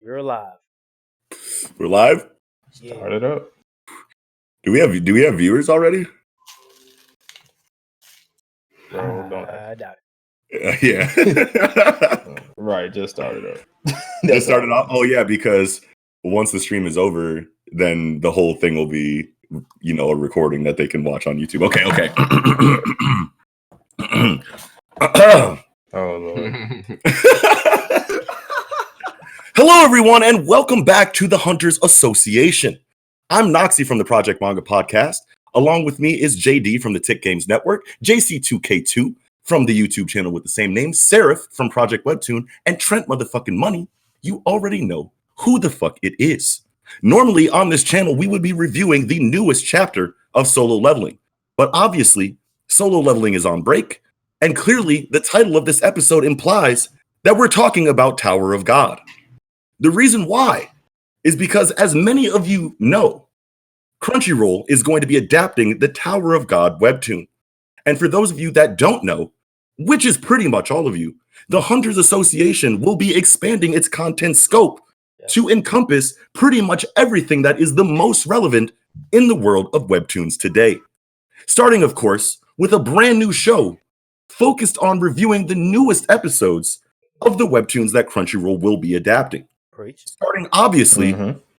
We're live. We're live? Yeah. Start it up. Do we have viewers already? Bro, don't I doubt Yeah. Right, just start it up. Just started off. Oh yeah, because once the stream is over, then the whole thing will be, a recording that they can watch on YouTube. Okay. Oh Lord. Hello, everyone, and welcome back to the Hunters Association. I'm Noxie from the Project Manga Podcast. Along with me is JD from the TiC GamesNetwork, JC2K2 from the YouTube channel with the same name, Seraph from Project Webtoon, and Trent motherfucking Money. You already know who the fuck it is. Normally on this channel, we would be reviewing the newest chapter of Solo Leveling. But obviously, Solo Leveling is on break, and clearly the title of this episode implies that we're talking about Tower of God. The reason why is because, as many of you know, Crunchyroll is going to be adapting the Tower of God webtoon. And for those of you that don't know, which is pretty much all of you, the Hunters Association will be expanding its content scope to encompass pretty much everything that is the most relevant in the world of webtoons today. Starting, of course, with a brand new show focused on reviewing the newest episodes of the webtoons that Crunchyroll will be adapting. Starting, obviously,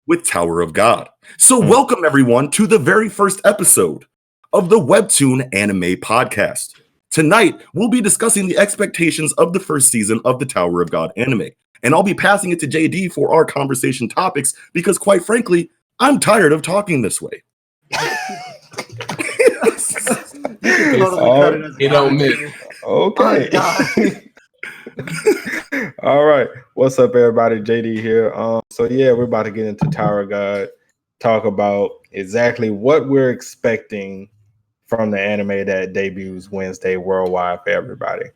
with Tower of God. So welcome, everyone, to the very first episode of the Webtoon Anime Podcast. Tonight, we'll be discussing the expectations of the first season of the Tower of God anime. And I'll be passing it to JD for our conversation topics because, quite frankly, I'm tired of talking this way. It don't miss. Okay. All right. What's up, everybody? JD here. So yeah, we're about to get into Tower of God, talk about exactly what we're expecting from the anime that debuts Wednesday worldwide for everybody.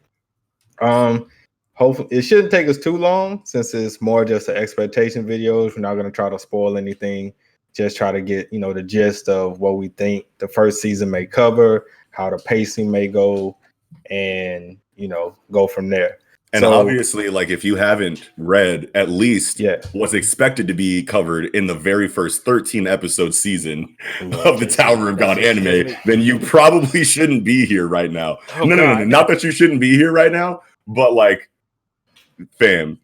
Hopefully it shouldn't take us too long since it's more just an expectation videos. We're not going to try to spoil anything. Just try to get, the gist of what we think the first season may cover, how the pacing may go, and, go from there. And obviously, if you haven't read at least what's expected to be covered in the very first 13 episode season of the Tower of God anime, then you probably shouldn't be here right now. No. Not that you shouldn't be here right now, but fam,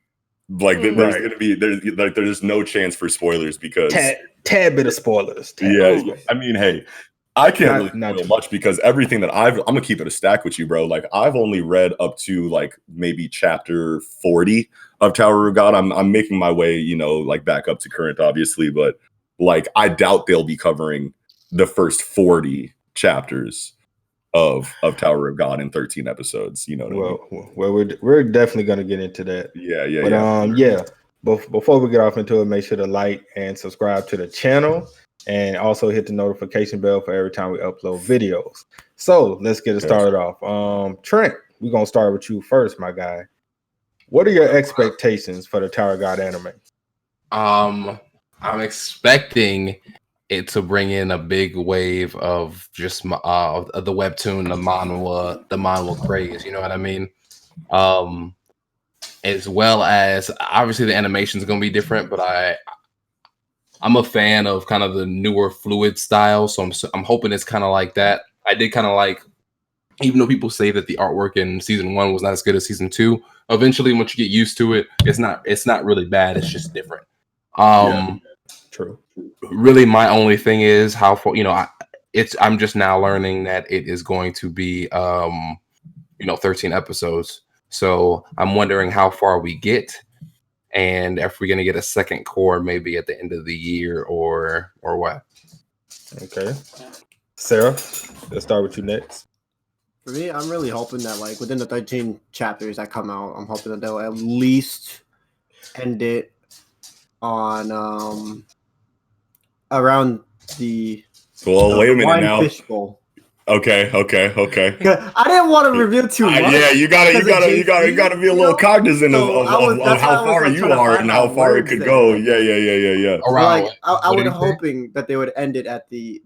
there's gonna be there's no chance for spoilers because tad bit of spoilers. I mean, hey. I can't really spoil much because everything that I'm gonna keep it a stack with you, bro. I've only read up to maybe chapter 40 of Tower of God. I'm making my way, back up to current, obviously, but I doubt they'll be covering the first 40 chapters of Tower of God in 13 episodes. You know what I mean? Well, we're definitely gonna get into that. Yeah. But before we get off into it, make sure to like and subscribe to the channel. And also hit the notification bell for every time we upload videos. So let's get it started off. Trent, we're gonna start with you first, my guy. What are your expectations for the Tower of God anime? I'm expecting it to bring in a big wave of just the webtoon, the manhwa craze. You know what I mean? As well as obviously the animation is gonna be different, but I'm a fan of kind of the newer fluid style, so I'm hoping it's kind of like that. I did kind of like, even though people say that the artwork in season 1 was not as good as season 2, eventually once you get used to it, it's not really bad. It's just different. True. Really, my only thing is how far, I'm just now learning that it is going to be 13 episodes. So I'm wondering how far we get. And if we're gonna get a second core, maybe at the end of the year or what? Okay, Sarah, let's start with you next. For me, I'm really hoping that within the 13 chapters that come out, I'm hoping that they'll at least end it on around the wait a minute now. Fishbowl. Okay. I didn't want to reveal too much. Yeah, you gotta be a little cognizant of how far you are and how far it could go. Yeah. I was hoping that they would end it at the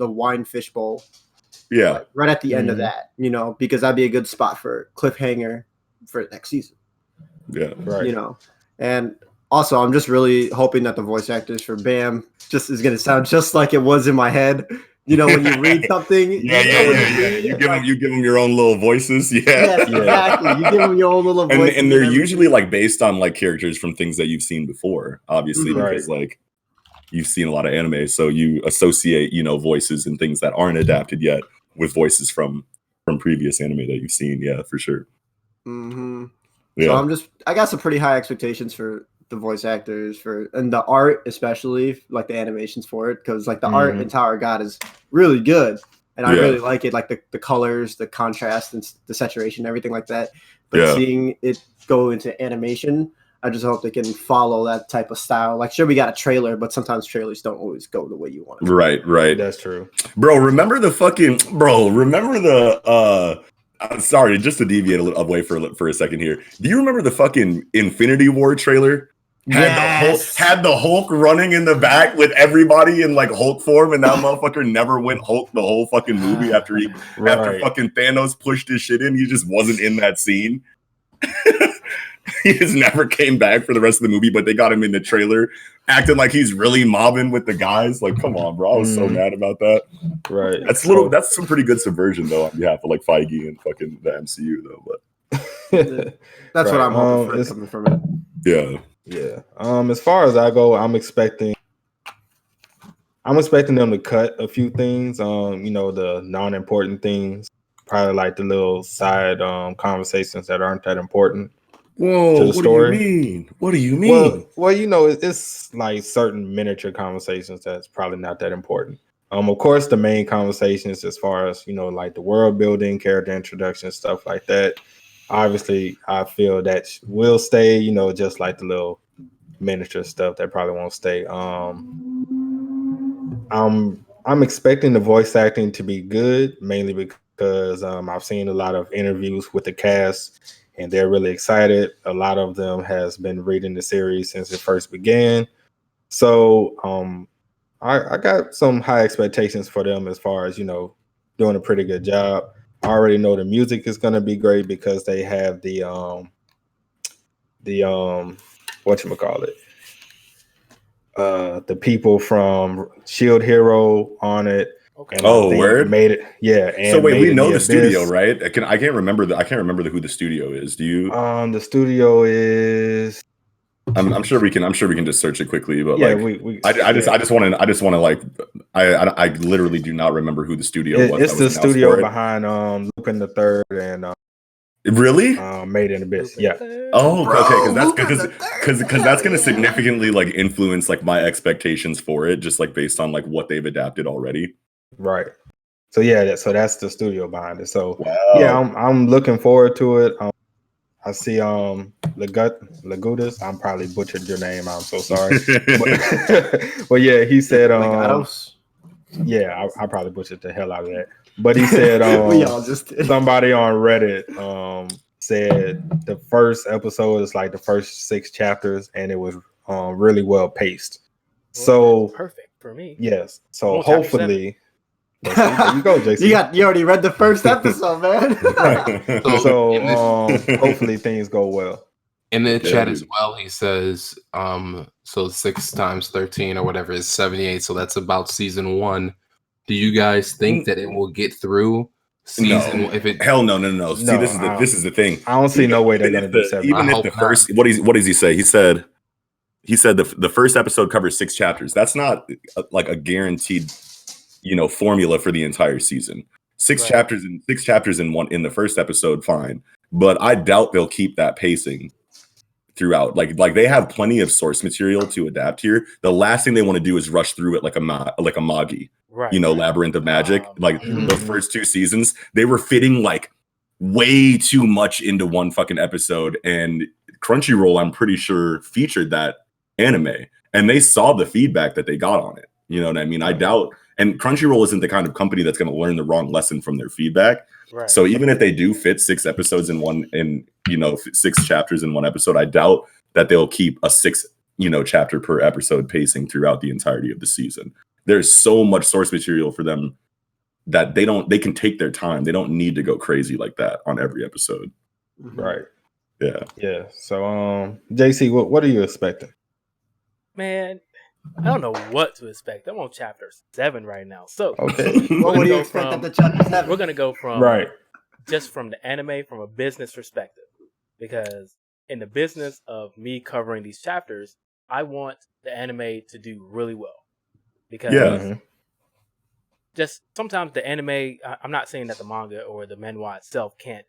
wine fishbowl. Yeah, right at the end of that, because that'd be a good spot for cliffhanger for next season. Yeah, right. And Also, I'm just really hoping that the voice actors for Bam just is gonna sound just like it was in my head. You know, when you read something, Yeah. You give them your own little voices. Yeah. Yes, exactly. You give them your own little voices, and they're usually like based on like characters from things that you've seen before, obviously, because like you've seen a lot of anime, so you associate, you know, voices and things that aren't adapted yet with voices from previous anime that you've seen. Yeah, for sure. So I got some pretty high expectations for the voice actors and the art, especially like the animations for it, because like the art in Tower of God is really good, and I really like it, like the colors, the contrast, and the saturation, everything like that. But seeing it go into animation, I just hope they can follow that type of style. Like, sure, we got a trailer, but sometimes trailers don't always go the way you want it. Right. That's true. Bro, remember the sorry, just to deviate a little away for a second here. Do you remember the fucking Infinity War trailer? Had the Hulk running in the back with everybody in like Hulk form, and that motherfucker never went Hulk the whole fucking movie after fucking Thanos pushed his shit in. He just wasn't in that scene. He just never came back for the rest of the movie, but they got him in the trailer acting like he's really mobbing with the guys. Like, come on, bro. I was so mad about that. Right. That's some pretty good subversion though on behalf of like Feige and fucking the MCU though. But that's what I'm hoping for coming from it. Yeah. As far as I go, I'm expecting them to cut a few things. You know, the non-important things, probably like the little side conversations that aren't that important. Whoa, to the story. What do you mean? Well, you know, it's like certain miniature conversations that's probably not that important. Of course, the main conversations as far as, you know, like the world building, character introduction, stuff like that. Obviously, I feel that will stay, you know, just like the little miniature stuff that probably won't stay. I'm expecting the voice acting to be good, mainly because I've seen a lot of interviews with the cast, and they're really excited. A lot of them has been reading the series since it first began. So I got some high expectations for them as far as, you know, doing a pretty good job. I already know the music is going to be great because they have the whatchamacallit, the people from Shield Hero on it. Okay. And word made it. Yeah. And so wait, we know the studio, right? I can't remember who the studio is. Do you? The studio is. I'm sure we can just search it quickly, but yeah, like I just want to like I literally do not remember who the studio was. It's the studio behind Lupin the Third and really Made in Abyss. Yeah. Oh, okay, because that's gonna significantly like influence like my expectations for it, just like based on like what they've adapted already. Right. So yeah, so that's the studio behind it. So yeah, I'm looking forward to it. I see Lagudas. I'm probably butchered your name. I'm so sorry. but yeah, he said yeah, I probably butchered the hell out of that. But he said we all just did. Somebody on Reddit said the first episode is like the first 6 chapters, and it was really well paced. Well, so perfect for me. Yes. So hopefully. There you go, JC. You already read the first episode, man. Right. So hopefully things go well. In the chat as well, he says, so 6 times 13 or whatever is 78. So that's about season 1. Do you guys think that it will get through season? No. Hell no. See, this is the thing. I don't see no way they're gonna do 70. Even if the first, what does he say? He said the first episode covers 6 chapters. That's not like a guaranteed, you know, formula for the entire season. 6 chapters in the first episode, fine. But I doubt they'll keep that pacing throughout. Like they have plenty of source material to adapt here. The last thing they want to do is rush through it like a Magi, you know, Labyrinth of Magic. The first 2 seasons, they were fitting like way too much into one fucking episode. And Crunchyroll, I'm pretty sure, featured that anime, and they saw the feedback that they got on it. You know what I mean? I doubt. And Crunchyroll isn't the kind of company that's going to learn the wrong lesson from their feedback. Right. So even if they do fit 6 episodes in 6 chapters in one episode, I doubt that they'll keep a 6, you know, chapter per episode pacing throughout the entirety of the season. There's so much source material for them that they can take their time. They don't need to go crazy like that on every episode. Right. Yeah. So JC, what are you expecting? Man, I don't know what to expect. I'm on chapter 7 right now. So okay. What do you expect at the chapter 7? We're gonna go from just from the anime from a business perspective. Because in the business of me covering these chapters, I want the anime to do really well. Because just sometimes the anime, I'm not saying that the manga or the manhwa itself can't,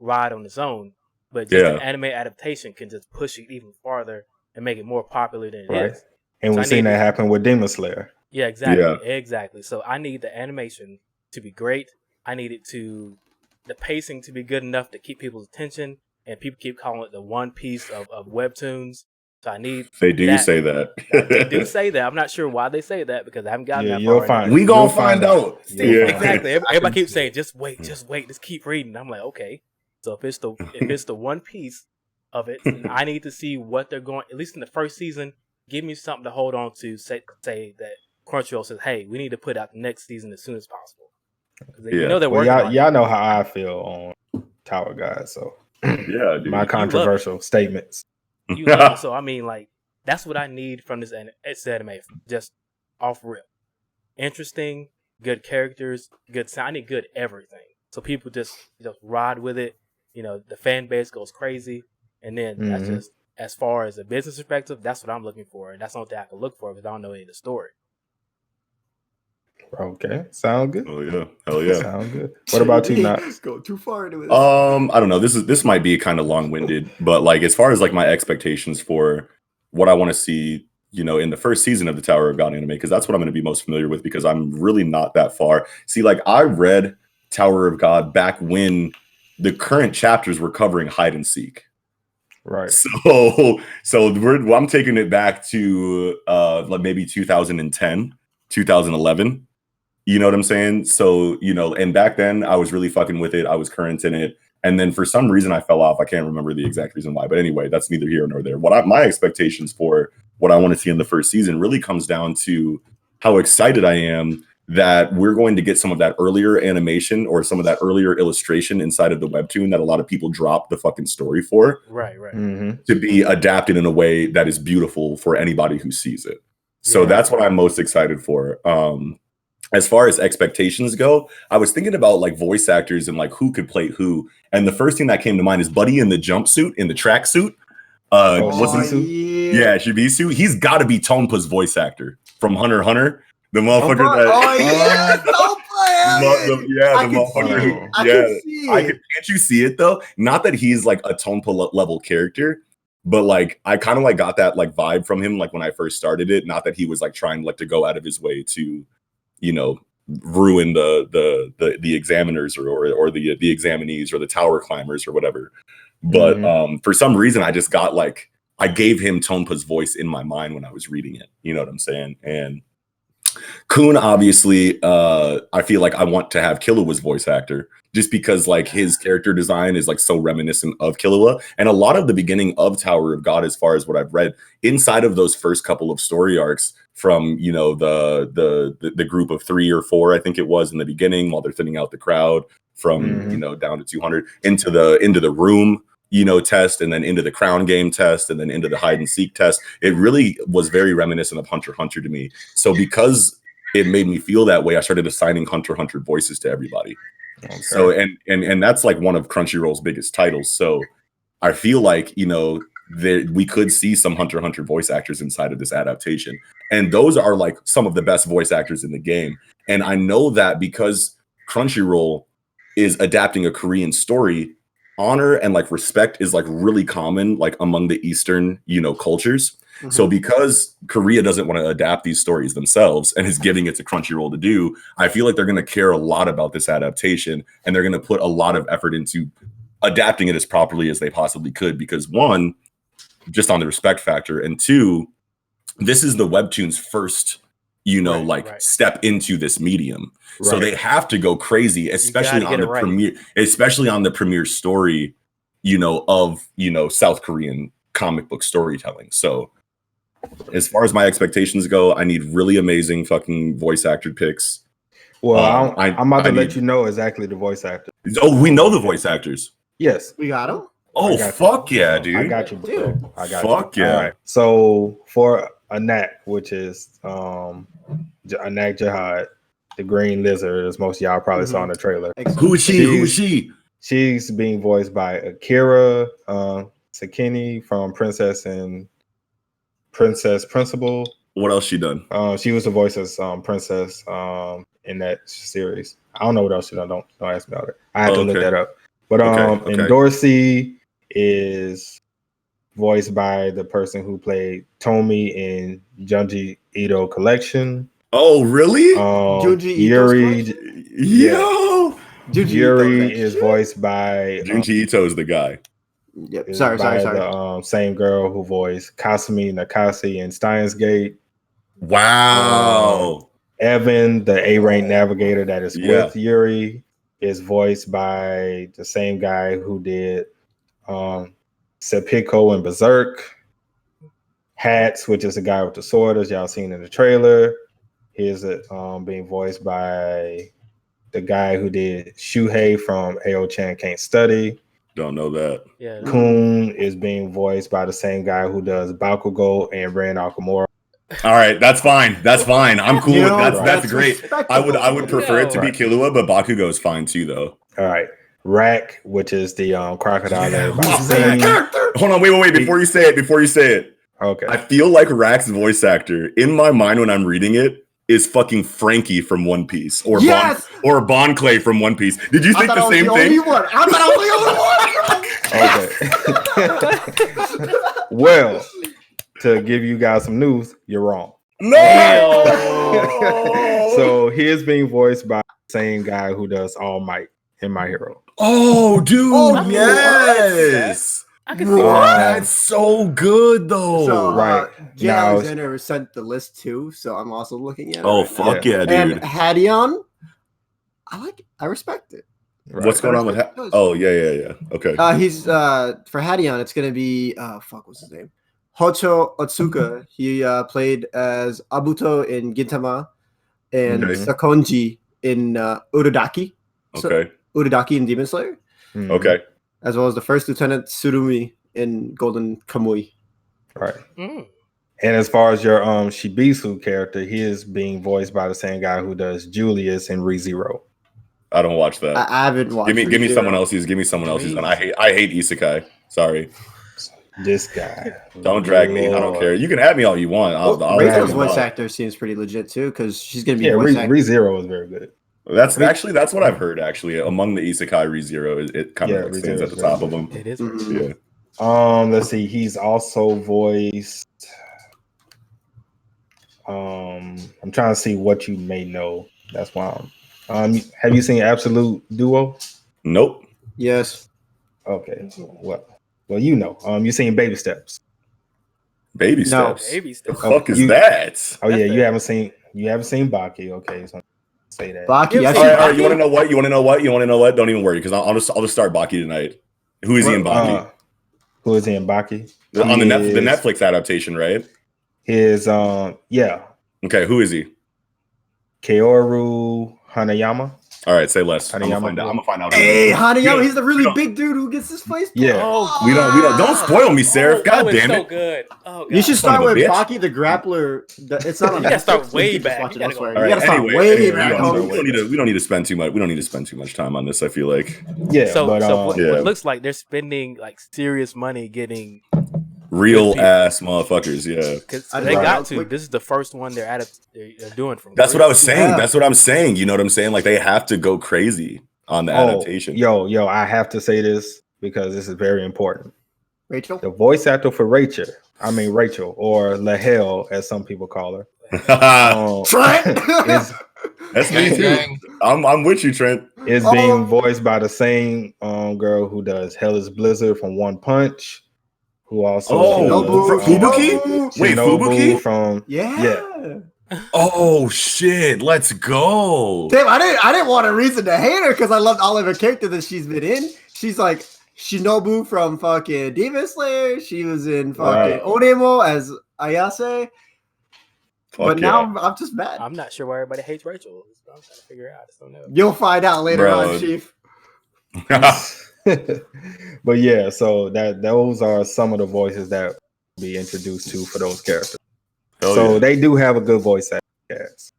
ride on its own, but just an anime adaptation can just push it even farther and make it more popular than it is. And we've seen that happen with Demon Slayer. Yeah, exactly. So I need the animation to be great. I need the pacing to be good enough to keep people's attention, and people keep calling it the One Piece of webtoons. So I need. They do say that. They do say that. I'm not sure why they say that because I haven't gotten that far. We gonna find out. Exactly. Everybody keeps saying, just wait, just keep reading. I'm like, okay. So if it's the One Piece of it, I need to see what they're going. At least in the first season, give me something to hold on to. Say that Crunchyroll says, hey, we need to put out the next season as soon as possible. They're working on y'all know how I feel on Tower God. So dude. My controversial statements. You love it. So I mean, like, that's what I need from this anime. Just off rip, interesting, good characters, good sound. I need good everything. So people just ride with it. The fan base goes crazy, and then that's just as far as a business perspective. That's what I'm looking for, and that's not that I can look for because I don't know any of the story. Okay, sound good. Oh yeah, hell yeah, sound good. What about you, Knox? Go too far into this. I don't know. This might be kind of long-winded, but like as far as like my expectations for what I want to see, in the first season of the Tower of God anime, because that's what I'm going to be most familiar with, because I'm really not that far. See, like I read Tower of God back when the current chapters were covering hide and seek. Right. So I'm taking it back to like maybe 2010, 2011. You know what I'm saying? So, and back then I was really fucking with it. I was current in it. And then for some reason I fell off. I can't remember the exact reason why. But anyway, that's neither here nor there. My expectations for what I want to see in the first season really comes down to how excited I am that we're going to get some of that earlier animation or some of that earlier illustration inside of the webtoon that a lot of people drop the fucking story for. Right. To be adapted in a way that is beautiful for anybody who sees it. So that's what I'm most excited for. As far as expectations go, I was thinking about like voice actors and like who could play who. And the first thing that came to mind is Buddy in the jumpsuit, in the tracksuit. Shibisu. He's got to be Tonpa's voice actor from Hunter x Hunter. The motherfucker the motherfucker. I can see it. Can't you see it though? Not that he's like a Tonpa level character, but like I kind of like got that like vibe from him like when I first started it. Not that he was like trying like to go out of his way to ruin the examiners or the examinees or the tower climbers or whatever. But for some reason I just got like I gave him Tonpa's voice in my mind when I was reading it. You know what I'm saying? And Kun, obviously, I feel like I want to have Killua's voice actor just because like his character design is like so reminiscent of Killua. And a lot of the beginning of Tower of God, as far as what I've read, inside of those first couple of story arcs from, the group of 3 or 4, I think it was in the beginning while they're thinning out the crowd from, down to 200 into the room, test, and then into the crown game test, and then into the hide and seek test. It really was very reminiscent of Hunter x Hunter to me. So because it made me feel that way, I started assigning Hunter x Hunter voices to everybody. Okay. So and that's like one of Crunchyroll's biggest titles. So I feel like we could see some Hunter x Hunter voice actors inside of this adaptation, and those are like some of the best voice actors in the game. And I know that because Crunchyroll is adapting a Korean story, honor and like respect is like really common like among the Eastern cultures. So because Korea doesn't want to adapt these stories themselves and is giving it to Crunchyroll to do, I feel like they're going to care a lot about this adaptation, and they're going to put a lot of effort into adapting it as properly as they possibly could, because one, just on the respect factor, and two, this is the webtoon's first step into this medium. So they have to go crazy, especially on the premiere story, of South Korean comic book storytelling. So as far as my expectations go, I need really amazing fucking voice actor picks. Well, I'm about to let you know exactly the voice actor. Oh, we know the voice actors. Yes, we got them. Oh, fuck yeah, dude. I got you, bro. I got fuck you. Yeah. All right. So for Anak, which is Anak Jihad, the green lizard, as most of y'all probably saw in the trailer. Who is she? Who is she? She's being voiced by Akira Sakini from Princess Principal. What else she done? She was the voice of Princess in that series. I don't know what else she done. Don't ask me about it. I had to look that up. But and Dorsey is voiced by the person who played Tomi in Junji Ito Collection. Oh, really? Junji Yuri, Junji Yuri is voiced by Junji Ito is the guy. Yep. Sorry. The same girl who voiced Kasumi Nakasi in Steins Gate. Wow. Evan, the A-rank navigator that is with Yuri, is voiced by the same guy who did Sepiko and Berserk. Hats, which is the guy with the sword, as y'all seen in the trailer. He's being voiced by the guy who did Shuhei from Ao-chan Can't Study. Don't know that. Yeah. Kun is being voiced by the same guy who does Bakugo and Ren Akamura. All right, that's fine. That's fine. I'm cool with that. That's great. I would prefer it to be Killua, but Bakugo is fine too, though. All right. Rack, which is the crocodile. Hold on, wait. Before you say it. Okay. I feel like Rack's voice actor in my mind when I'm reading it is fucking Frankie from One Piece or Bon Clay from One Piece. Did you think the same thing? I thought I was the only one. Well, to give you guys some news, you're wrong. No. So he is being voiced by the same guy who does All Might in My Hero. Oh, dude, yes. I can see that. That's so good, though. So, Jay Alexander sent the list too, so I'm also looking at it. Oh, fuck yeah, dude. And Hadion, I respect it. Right. What's going on with Oh, yeah. Okay. He's for Hadion, it's gonna be what's his name? Hocho Otsuka. He played as Abuto in Gintama and Sakonji in Urudaki. Okay. Urudaki in Demon Slayer. Okay. As well as the first Lieutenant Tsurumi in Golden Kamui. Right. And as far as your Shibisu character, he is being voiced by the same guy who does Julius in ReZero. I don't watch that. I haven't watched. Give me someone else's. Give me someone else's. And I hate isekai. Sorry. This guy. Don't drag me. I don't care. You can have me all you want. Rachel's voice actor seems pretty legit too, because she's gonna be ReZero is very good. That's what I've heard. Actually, among the isekai, ReZero it kind of stands at the top of them. It is. Yeah. Let's see. He's also voiced. I'm trying to see what you may know. That's why. Have you seen Absolute Duo? Nope. Yes. Okay. Well, you know. You seen Baby Steps? Baby Steps. Baby Steps. The fuck is that? Oh yeah, you haven't seen Baki. Okay, so say that. Baki. All right. You want to know what? Don't even worry, because I'll just start Baki tonight. Who is he in Baki? Who is he in Baki? On the Netflix adaptation, right? Yeah. Okay, who is he? Kaoru Hanayama. All right, say less. I'm gonna find out. Hey, Hanayama, he's the really big dude who gets his face. Yeah. We don't spoil me, Seraph. God damn it. So good. Oh, God. You should start with Baki the Grappler. It's not on. You gotta start way back. You gotta start way back. We don't need to spend too much time on this. I feel like. Yeah. So what it looks like they're spending like serious money getting real ass motherfuckers, because they got to. This is the first one they're doing from. That's what I was saying. That's what I'm saying. You know what I'm saying? Like they have to go crazy on the adaptation. Yo, I have to say this because this is very important. Rachel, the voice actor for Rachel, or Lahel, as some people call her. Trent. That's me too. I'm with you, Trent. Is being voiced by the same girl who does Hellish Blizzard from One Punch. Who also Fubuki? Wait, Fubuki from Oh shit! Let's go. Damn, I didn't want a reason to hate her because I loved all of her characters that she's been in. She's like Shinobu from fucking Demon Slayer. She was in fucking Onemo as Ayase. Now I'm just mad. I'm not sure why everybody hates Rachel. I'm trying to figure out. I just don't know. You'll find out later on, Chief. But yeah, so those are some of the voices that we'll be introduced to for those characters. They do have a good voice cast.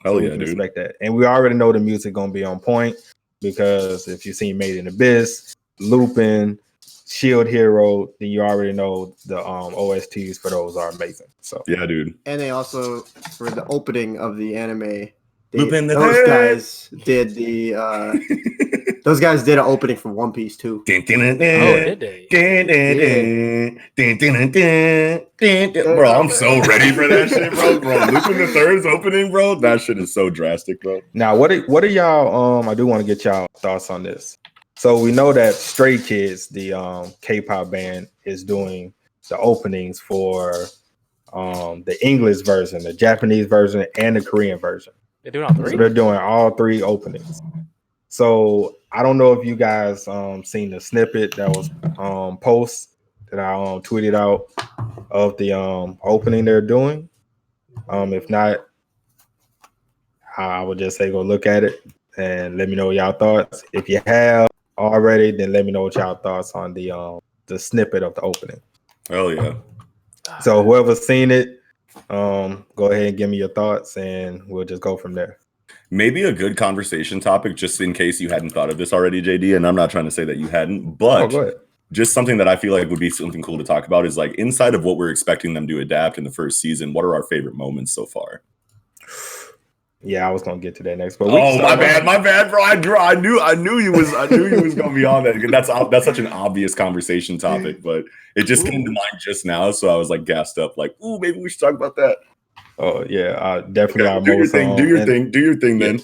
Hell so we yeah, can dude. expect that. And we already know the music gonna be on point because if you've seen Made in Abyss, Lupin, Shield Hero, then you already know the OSTs for those are amazing. So yeah, dude. And they also, for the opening of the anime, Lupin the those Third. guys did the those guys did an opening for One Piece too. Oh, did they? Bro, I'm so ready for that shit, bro. Lupin the Third's opening, bro. That shit is so drastic, bro. Now, what are y'all? I do want to get y'all thoughts on this. So we know that Stray Kids, the K-pop band, is doing the openings for the English version, the Japanese version, and the Korean version. They're doing all three. So they're doing all three openings. So I don't know if you guys seen the snippet that was post that I tweeted out of the opening they're doing. If not, I would just say go look at it and let me know y'all thoughts. If you have already, then let me know what y'all thoughts on the snippet of the opening. Hell yeah. So whoever's seen it, go ahead and give me your thoughts and we'll just go from there. Maybe a good conversation topic, just in case you hadn't thought of this already, JD, and I'm not trying to say that you hadn't, but go ahead. Just something that I feel like would be something cool to talk about is like inside of what we're expecting them to adapt in the first season, what are our favorite moments so far? Yeah, I was gonna get to that next. But my bad, bro. I knew you was gonna be on that. That's such an obvious conversation topic, but it just came to mind just now, so I was like gassed up, like, ooh, maybe we should talk about that. Oh yeah, definitely. Okay, do your thing, then.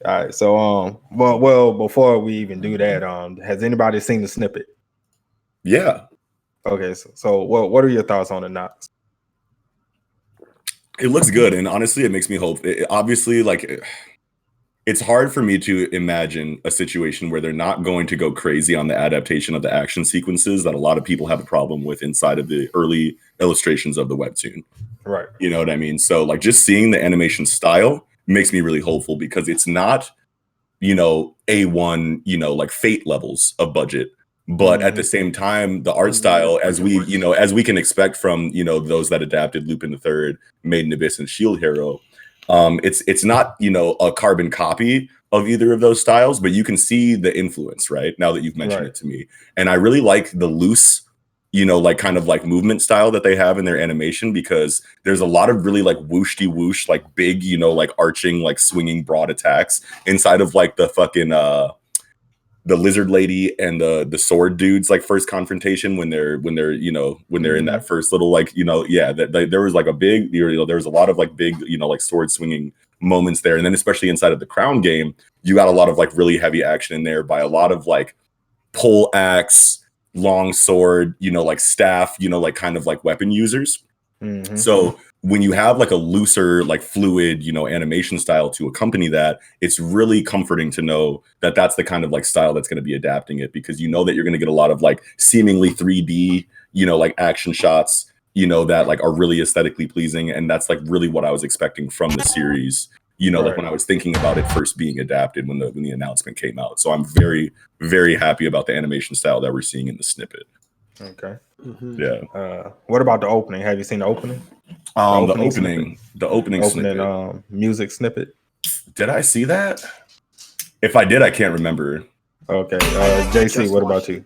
All right. So well, before we even do that, has anybody seen the snippet? Yeah. Okay. So what are your thoughts on it, Knox? It looks good, and honestly, it makes me hope. Obviously, like, it's hard for me to imagine a situation where they're not going to go crazy on the adaptation of the action sequences that a lot of people have a problem with inside of the early illustrations of the webtoon. Right. You know what I mean? So, like, just seeing the animation style makes me really hopeful because it's not, A1, like Fate levels of budget. But at the same time, the art style, as we can expect from, those that adapted Lupin the Third, Made in Abyss, and Shield Hero, it's not, a carbon copy of either of those styles, but you can see the influence, right? Now that you've mentioned it to me. And I really like the loose, kind of like movement style that they have in their animation, because there's a lot of really like whoosh-de-whoosh, like big, like arching, like swinging broad attacks inside of like the fucking, the lizard lady and the sword dudes, like first confrontation when they're in that first little there was like a big there was a lot of like big like sword swinging moments there, and then especially inside of the Crown game you got a lot of like really heavy action in there by a lot of like pole axe, long sword, like staff, like kind of like weapon users. So when you have like a looser, like fluid, animation style to accompany that, it's really comforting to know that that's the kind of like style that's going to be adapting it, because that you're going to get a lot of like seemingly 3D, like action shots, that like are really aesthetically pleasing. And that's like really what I was expecting from the series, like when I was thinking about it first being adapted when the announcement came out. So I'm very, very happy about the animation style that we're seeing in the snippet. Okay. Yeah. What about the opening? Have you seen the opening? The opening snippet. Music snippet. Did I see that? If I did, I can't remember. Okay. JC, what about you?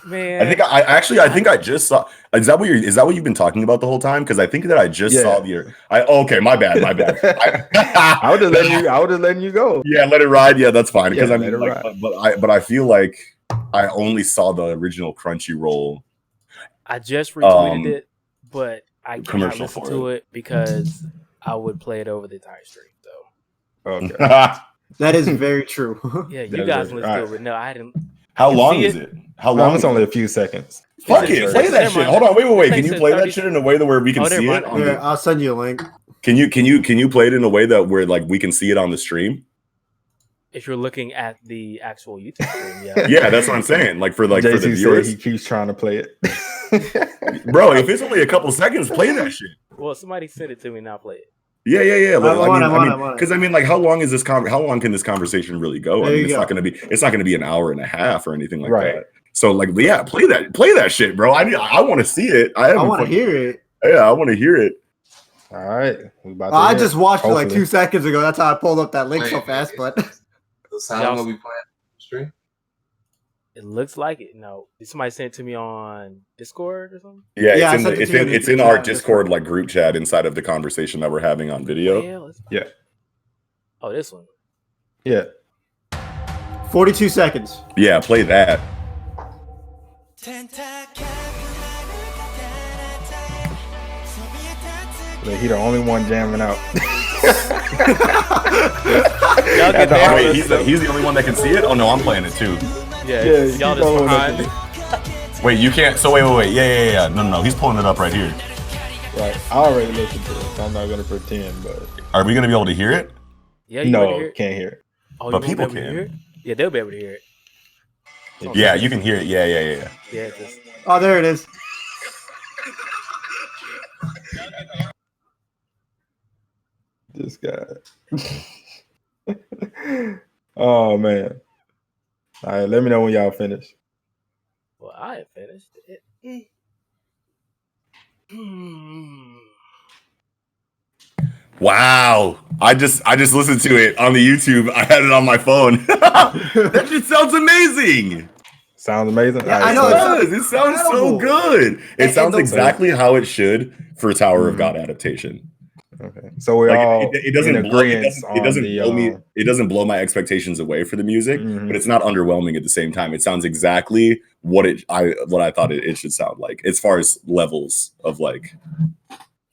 Man, I think I just saw. Is that what you've been talking about the whole time? Because I think that I just saw the. Okay, my bad. I would have letting you go. Yeah, let it ride. Yeah, that's fine. Because but I feel like I only saw the original Crunchyroll. I just retweeted it, but I can't listen to it because I would play it over the entire stream. So okay, that is very true. Yeah, you guys listen to it, but no, I didn't. How long is it? How long? It's only a few seconds. Fuck it, play that shit. Hold on, wait. Can you play that shit in a way that where we can see it? I'll send you a link. Can you play it in a way that where like we can see it on the stream? If you're looking at the actual YouTube stream, yeah. Yeah, that's what I'm saying. Like for the viewers, he keeps trying to play it. Bro, if it's only a couple seconds, play that shit. Well, somebody sent it to me, and I'll play it. Yeah. Because I mean, like, how long is this? How long can this conversation really go? I mean, it's not going to be an hour and a half or anything like that. So, like, yeah, play that shit, bro. I want to see it. I want to hear it. Yeah, I want to hear it. All right, I just watched it like 2 seconds ago. That's how I pulled up that link so fast. But the sound will be playing stream. It looks like it. No, did somebody send it to me on Discord or something? Yeah, it's in our Discord like group chat inside of the conversation that we're having on video. Yeah. Oh, this one. Yeah. 42 seconds. Yeah, play that. He the only one jamming out. Wait, he's the only one that can see it? Oh no, I'm playing it too. Yeah, y'all just behind. Wait, you can't. So wait. Yeah. No. He's pulling it up right here. Right. I already listened to it, so I'm not gonna pretend. But are we gonna be able to hear it? Yeah. No, can't hear it. Oh, but people can. Yeah, they'll be able to hear it. Yeah, you can hear it. Yeah. Yeah. Oh, there it is. This guy. Oh man. All right, let me know when y'all finish. Well, I have finished it. Wow. I just listened to it on the YouTube. I had it on my phone. That shit sounds amazing. Sounds amazing. Yeah, I know. It sounds so good. It sounds exactly how it should for Tower of God adaptation. Okay, so we're all it doesn't blow my expectations away for the music, but it's not underwhelming at the same time. It sounds exactly what I thought it should sound like, as far as levels of like,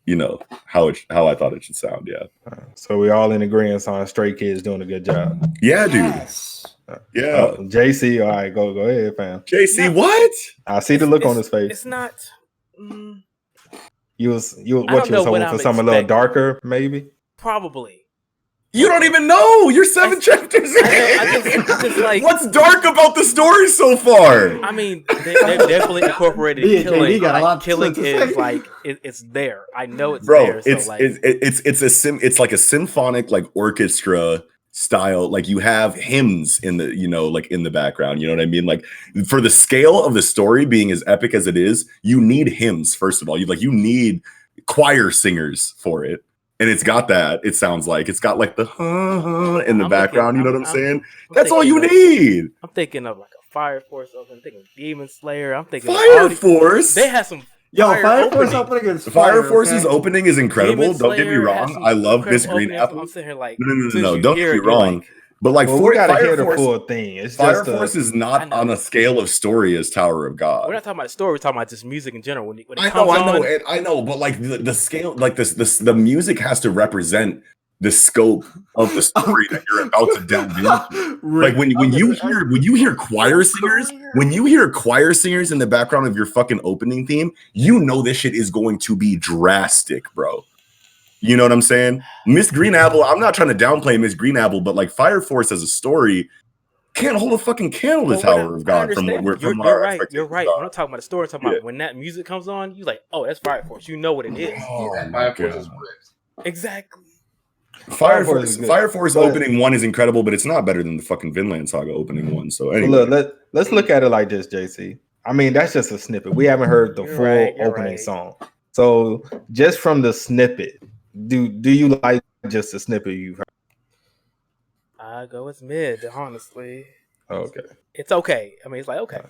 you know, how I thought it should sound. Yeah. So we're all in agreement on Stray Kids doing a good job. Yeah, dude. Yes. Yeah. JC, all right, go ahead, fam. JC, what? I see the look on his face. It's not. You was hoping for something a little darker, maybe? Probably. You don't even know. You're 7 chapters in. I just like, what's dark about the story so far? I mean, they definitely incorporated killing. Killing is like it's there. I know it's there. So it's like a symphonic like orchestra style. Like you have hymns in the, you know, like in the background, you know what I mean? Like for the scale of the story being as epic as it is, you need hymns. First of all, you need choir singers for it. And it's got that. It sounds like it's got like the in the background. You know what I'm saying? That's all you need. I'm thinking of like a Fire Force opening. I'm thinking Demon Slayer. I'm thinking Fire Force. They had some. Fire Force opening is Fire Force's opening is incredible. Don't get me wrong. I love Miss Green Apple. I'm sitting here like, no. Don't get me wrong. But like, we gotta hear the full thing. It's Fire Force is not on a scale of story as Tower of God. We're not talking about the story. We're talking about just music in general. When it I know. But like the scale, like the music has to represent the scope of the story that you're about to delve into. Like when you hear choir singers, in the background of your fucking opening theme, you know this shit is going to be drastic, bro. You know what I'm saying? Miss Green Apple, I'm not trying to downplay Miss Green Apple, but like Fire Force as a story can't hold a fucking candle to Tower of God from our expectations. You're right. We're not talking about the story. We're talking about when that music comes on, you're like, oh, that's Fire Force. You know what it is. Fire Force is exactly. Fire Force opening 1 is incredible, but it's not better than the fucking Vinland Saga opening 1. So anyway. Let's look at it like this, JC. I mean, that's just a snippet. We haven't heard the full opening song. So just from the snippet, do you like just a snippet you've heard? I go with mid, honestly. Okay. It's okay. I mean, it's like, okay.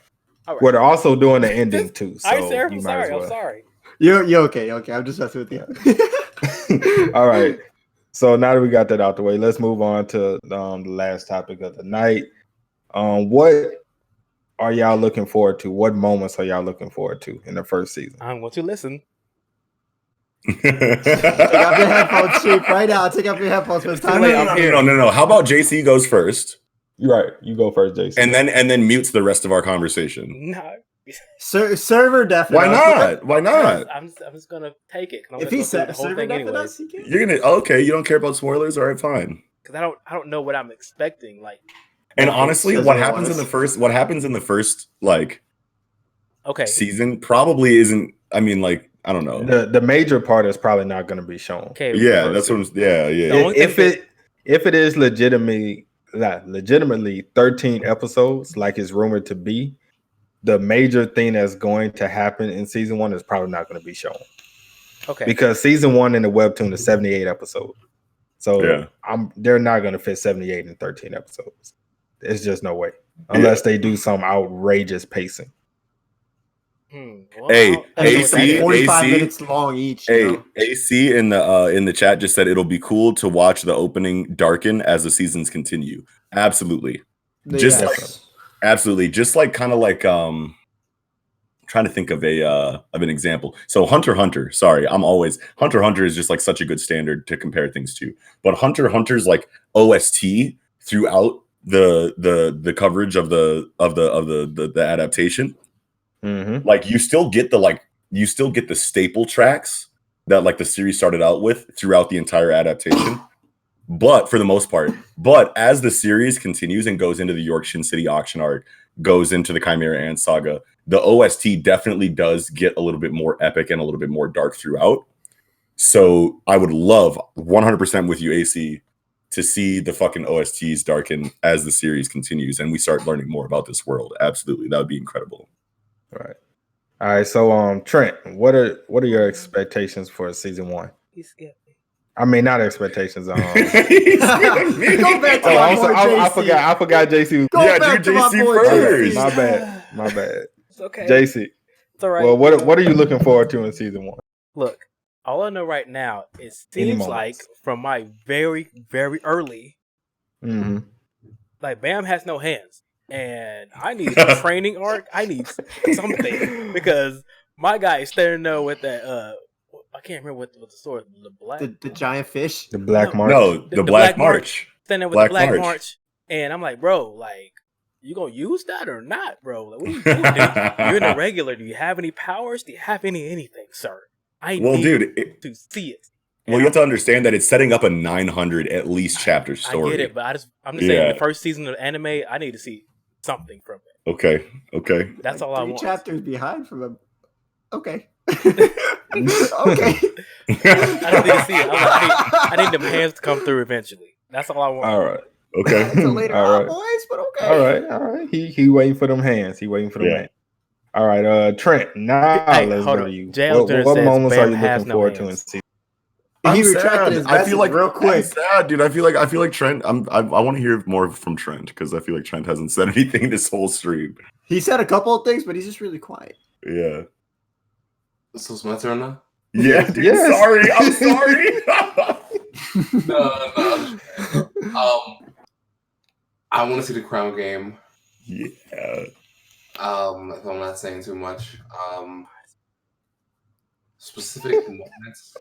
All right. Well, they're also doing the ending too. So I'm sorry. You're okay. I'm just messing with you. All right. So now that we got that out the way, let's move on to the last topic of the night. What are y'all looking forward to? What moments are y'all looking forward to in the first season? I'm going to listen. Take off your headphones, Chief, right now. Take off your headphones. For time. No. How about JC goes first? You're right. You go first, JC. And then mutes the rest of our conversation. No. Server definitely. Why not? I'm just gonna take it. If he said the whole thing anyway, you're gonna You don't care about spoilers? All right, fine. Because I don't know what I'm expecting. Like, and honestly, what happens in the first like okay season probably isn't. I mean, like I don't know. The major part is probably not going to be shown. Okay. Yeah, that's what. Yeah. If it is legitimately 13 episodes, like it's rumored to be, the major thing that's going to happen in season 1 is probably not going to be shown. Okay. Because season 1 in the webtoon is 78 episodes. So they're not going to fit 78 in 13 episodes. There's just no way. Unless they do some outrageous pacing. Well, hey, AC, 45 minutes long each. Hey, AC in the chat just said it'll be cool to watch the opening darken as the seasons continue. Absolutely. Absolutely. Just like kind of like trying to think of an example. So Hunter x Hunter, sorry, Hunter x Hunter is just like such a good standard to compare things to. But Hunter x Hunter's like OST throughout the coverage of the adaptation. Mm-hmm. Like you still get the staple tracks that like the series started out with throughout the entire adaptation. But for the most part, as the series continues and goes into the Yorkshire City auction arc, goes into the Chimera Ant saga, the OST definitely does get a little bit more epic and a little bit more dark throughout. So I would love 100% with you, AC, to see the fucking OSTs darken as the series continues and we start learning more about this world. Absolutely. That would be incredible. Right. All right. So Trent, what are your expectations for season 1? I mean, not expectations. Go back to my boy JC. I forgot JC. Go back to my boy first. JC. My bad. It's okay. JC. It's all right. Well, what are you looking forward to in season 1? Look, all I know right now, it seems like from my very, very early, like Bam has no hands. And I need a training arc. I need something because my guy is standing there with that. I can't remember what the sword. The giant fish. The Black March. No, the Black March. Standing there with the Black March, and I'm like, bro, like, you gonna use that or not, bro? Like, what are you doing? You're in the regular. Do you have any powers? Do you have anything, sir? I need to see it. Well, you have to understand that it's setting up a 900 at least chapter story. I get it, but I'm just saying the first season of anime, I need to see something from it. Okay. That's like all I want. 3 chapters behind from him. Okay. Okay. I don't need to see it. I need them hands to come through eventually. That's all I want. All right. Okay. Until later on, boys, but okay. All right. He waiting for them hands. Hands. All right. Trent. Let's go to you. What moments are you looking forward to in season? He retracted his message real quick. I'm sad, dude. I feel like Trent. I want to hear more from Trent because I feel like Trent hasn't said anything this whole stream. He said a couple of things, but he's just really quiet. Yeah. So it's my turn now? Yeah, dude. Yes. Sorry. I'm sorry. No. I want to see the Crown Game. Yeah. If I'm not saying too much. Specific moments.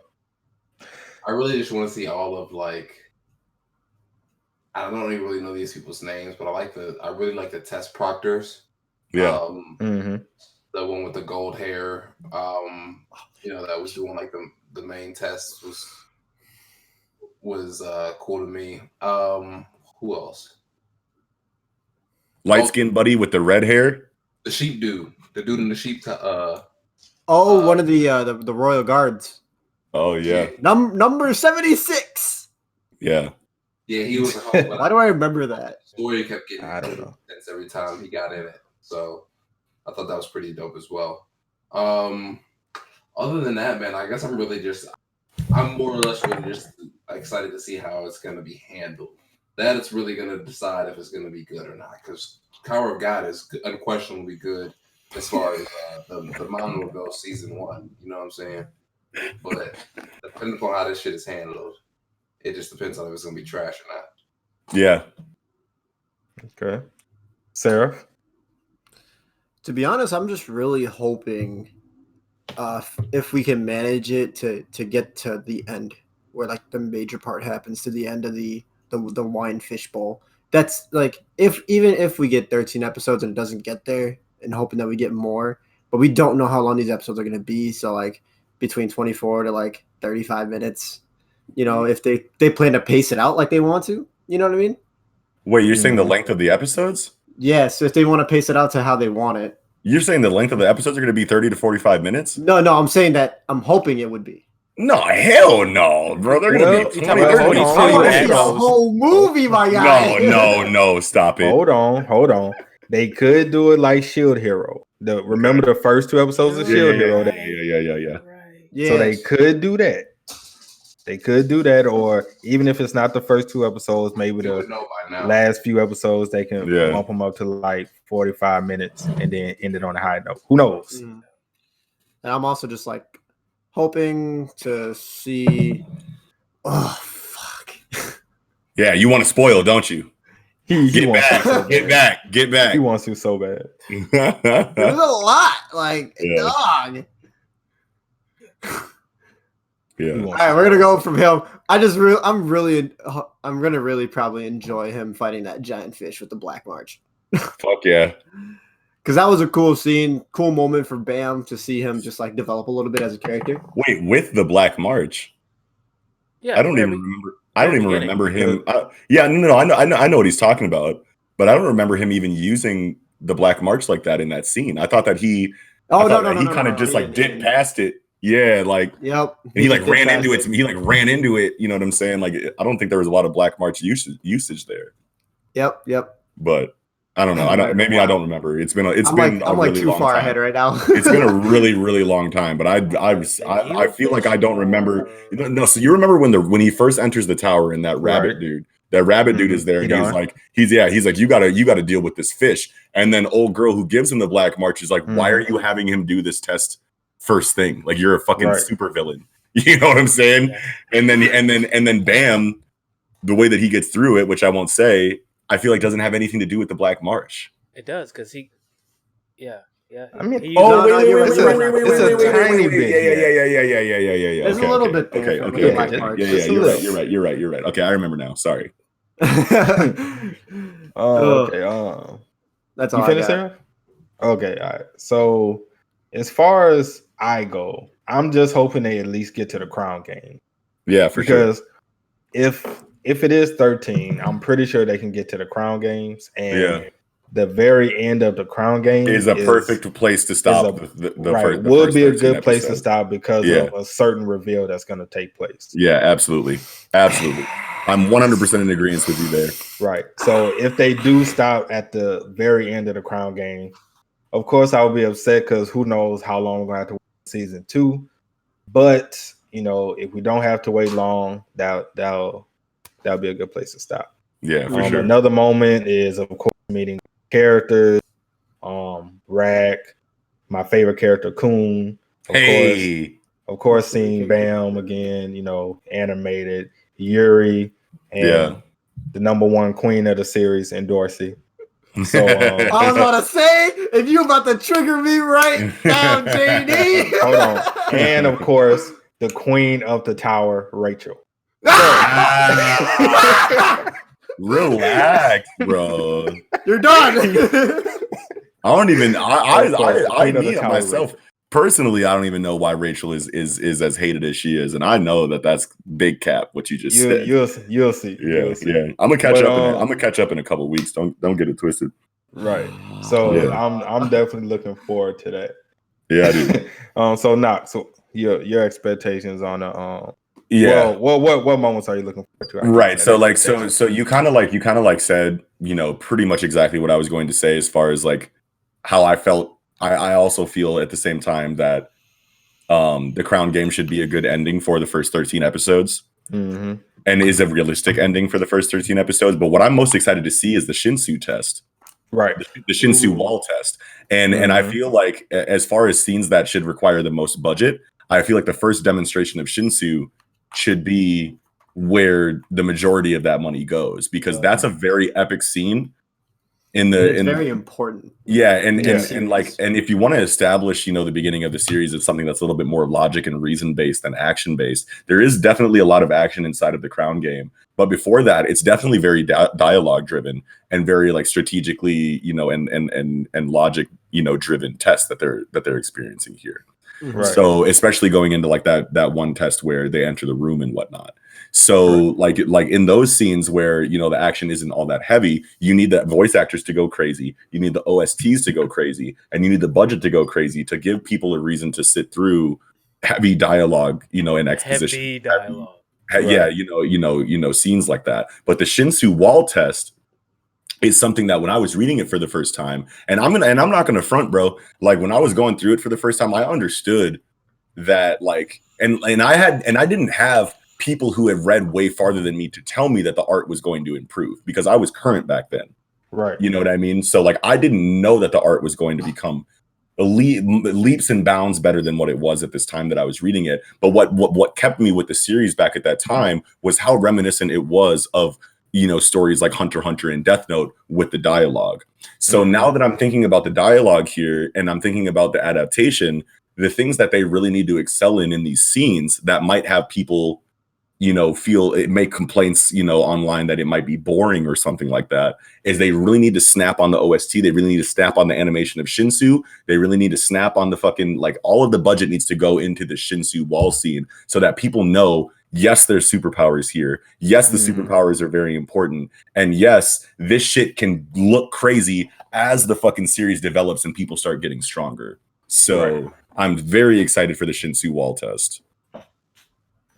I really just want to see all of like. I don't even really know these people's names, but I really like the test proctors. Yeah. The one with the gold hair. That was doing like the main test was cool to me. Who else? Light skinned buddy with the red hair. The sheep dude. The dude in the sheep. One of the royal guards. Oh yeah. Number 76. Yeah. Yeah, he was. Why do I remember that? Story kept getting. I don't know. Every time he got in it, so I thought that was pretty dope as well. Other than that, man, I guess I'm more or less really just excited to see how it's going to be handled. That it's really going to decide if it's going to be good or not. Because Tower of God is unquestionably good as far as the manga goes, season 1. You know what I'm saying? But depending upon how this shit is handled, it just depends on if it's going to be trash or not. Yeah. Okay. Seraph? To be honest, I'm just really hoping if we can manage it to get to the end where like the major part happens to the end of the wine fish bowl. That's like even if we get 13 episodes and it doesn't get there, and hoping that we get more, but we don't know how long these episodes are going to be. So like between 24 to like 35 minutes, if they plan to pace it out like they want to, you know what I mean? Wait, you're saying the length of the episodes? Yeah, so if they want to pace it out to how they want it, You're saying the length of the episodes are going to be 30 to 45 minutes? No, I'm saying that I'm hoping it would be. No, hell no, bro. They're going to be 20, 30, I want to see a whole movie, my guy. No, stop it. Hold on. They could do it like Shield Hero. Remember the first 2 episodes of Shield Hero? Yeah. Yes. So they could do that. They could do that, or even if it's not the first 2 episodes, maybe the last few episodes they can bump them up to like 45 minutes and then end it on a high note. Who knows? And I'm also just like hoping to see. Oh fuck! Yeah, you want to spoil, don't you? Get back. He wants to so bad. There's a lot, like dog. Yeah. All right, we're gonna go from him. I'm gonna really probably enjoy him fighting that giant fish with the Black March. Fuck yeah. Because that was a cool scene, cool moment for Bam to see him just like develop a little bit as a character. Wait, with the Black March? Yeah, I don't even remember him. No. I know what he's talking about, but I don't remember him even using the Black March like that in that scene. I thought that he. He kind of just dipped past it. Yeah, like yep. And he like ran into it. He like ran into it. You know what I'm saying? Like I don't think there was a lot of Black March usage there. Yep. But I don't know. I don't remember. It's been I'm like too far ahead right now. It's been a really, really long time. But I feel like I don't remember. No, so you remember when he first enters the tower and that rabbit dude. That rabbit dude is there, and he's like, you gotta deal with this fish. And then old girl who gives him the Black March is like, why are you having him do this test first thing? Like you're a fucking super villain. You know what I'm saying? And then Bam, the way that he gets through it, which I won't say, I feel like doesn't have anything to do with the Black March. It does, because he. I mean, it's a tiny bit. Yeah. There's a little bit there. Okay. You're right. Okay, I remember now. Sorry. Okay. That's all. You finished, Seraph? Okay. All right. So, as far as I go, I'm just hoping they at least get to the crown game. Yeah, because if it is 13, I'm pretty sure they can get to the crown games, and the very end of the crown game is a perfect place to stop. Would be a good place to stop because of a certain reveal that's going to take place. Yeah, absolutely. I'm 100% in agreement with you there. Right. So if they do stop at the very end of the crown game, of course I will be upset because who knows how long we're going to have to wait for season 2. But if we don't have to wait long, that'll be a good place to stop. Yeah, for sure. Another moment is, of course, meeting characters. Rack, my favorite character, Kun. Of course, seeing Bam again. Animated Yuri, and the #1 queen of the series, in Dorsey. So I was about to say, if you about to trigger me right now, JD. Hold on, and of course, the queen of the tower, Rachel. Relax, bro. You're done. I don't even. I need myself personally. I don't even know why Rachel is as hated as she is, and I know that that's big cap. What you just said. You'll see. Yeah. I'm gonna catch up. I'm gonna catch up in a couple weeks. Don't get it twisted. Right. So I'm definitely looking forward to that. Yeah, I do. So Knox, so your expectations on the what moments are you looking forward to? Right. So you kind of said, pretty much exactly what I was going to say as far as like how I felt. I also feel at the same time that the crown game should be a good ending for the first 13 episodes. Mm-hmm. And is a realistic ending for the first 13 episodes. But what I'm most excited to see is the Shinsu test. Right. The Shinsu wall test. And I feel like as far as scenes that should require the most budget, I feel like the first demonstration of Shinsu should be where the majority of that money goes, because that's a very epic scene. It's very important. Yeah, and if you want to establish, the beginning of the series as something that's a little bit more logic and reason based than action based, there is definitely a lot of action inside of the crown game. But before that, it's definitely very dialogue driven and very like strategically, and logic, driven tests that they're experiencing here. Right. So especially going into like that one test where they enter the room and whatnot. So like in those scenes where, you know, the action isn't all that heavy, you need the voice actors to go crazy. You need the OSTs to go crazy, and you need the budget to go crazy to give people a reason to sit through heavy dialogue, you know, and exposition. Heavy dialogue. Yeah, you know, scenes like that. But the Shinsu wall test is something that when I was reading it for the first time, and I'm not gonna front, bro. Like when I was going through it for the first time, I understood that like, and I didn't have people who had read way farther than me to tell me that the art was going to improve because I was current back then. Right. You know what I mean? So like I didn't know that the art was going to become leaps and bounds better than what it was at this time that I was reading it. But what kept me with the series back at that time was how reminiscent it was of, you know, stories like Hunter x Hunter and Death Note with the dialogue. So now that I'm thinking about the dialogue here and I'm thinking about the adaptation, the things that they really need to excel in these scenes that might have people, you know, make complaints, you know, online that it might be boring or something like that, is they really need to snap on the OST. They really need to snap on the animation of Shinsu. They really need to snap on the fucking, like, all of the budget needs to go into the Shinsu wall scene so that people know, yes, there's superpowers here. Yes, the superpowers are very important. And yes, this shit can look crazy as the fucking series develops and people start getting stronger. So I'm very excited for the Shinsu wall test.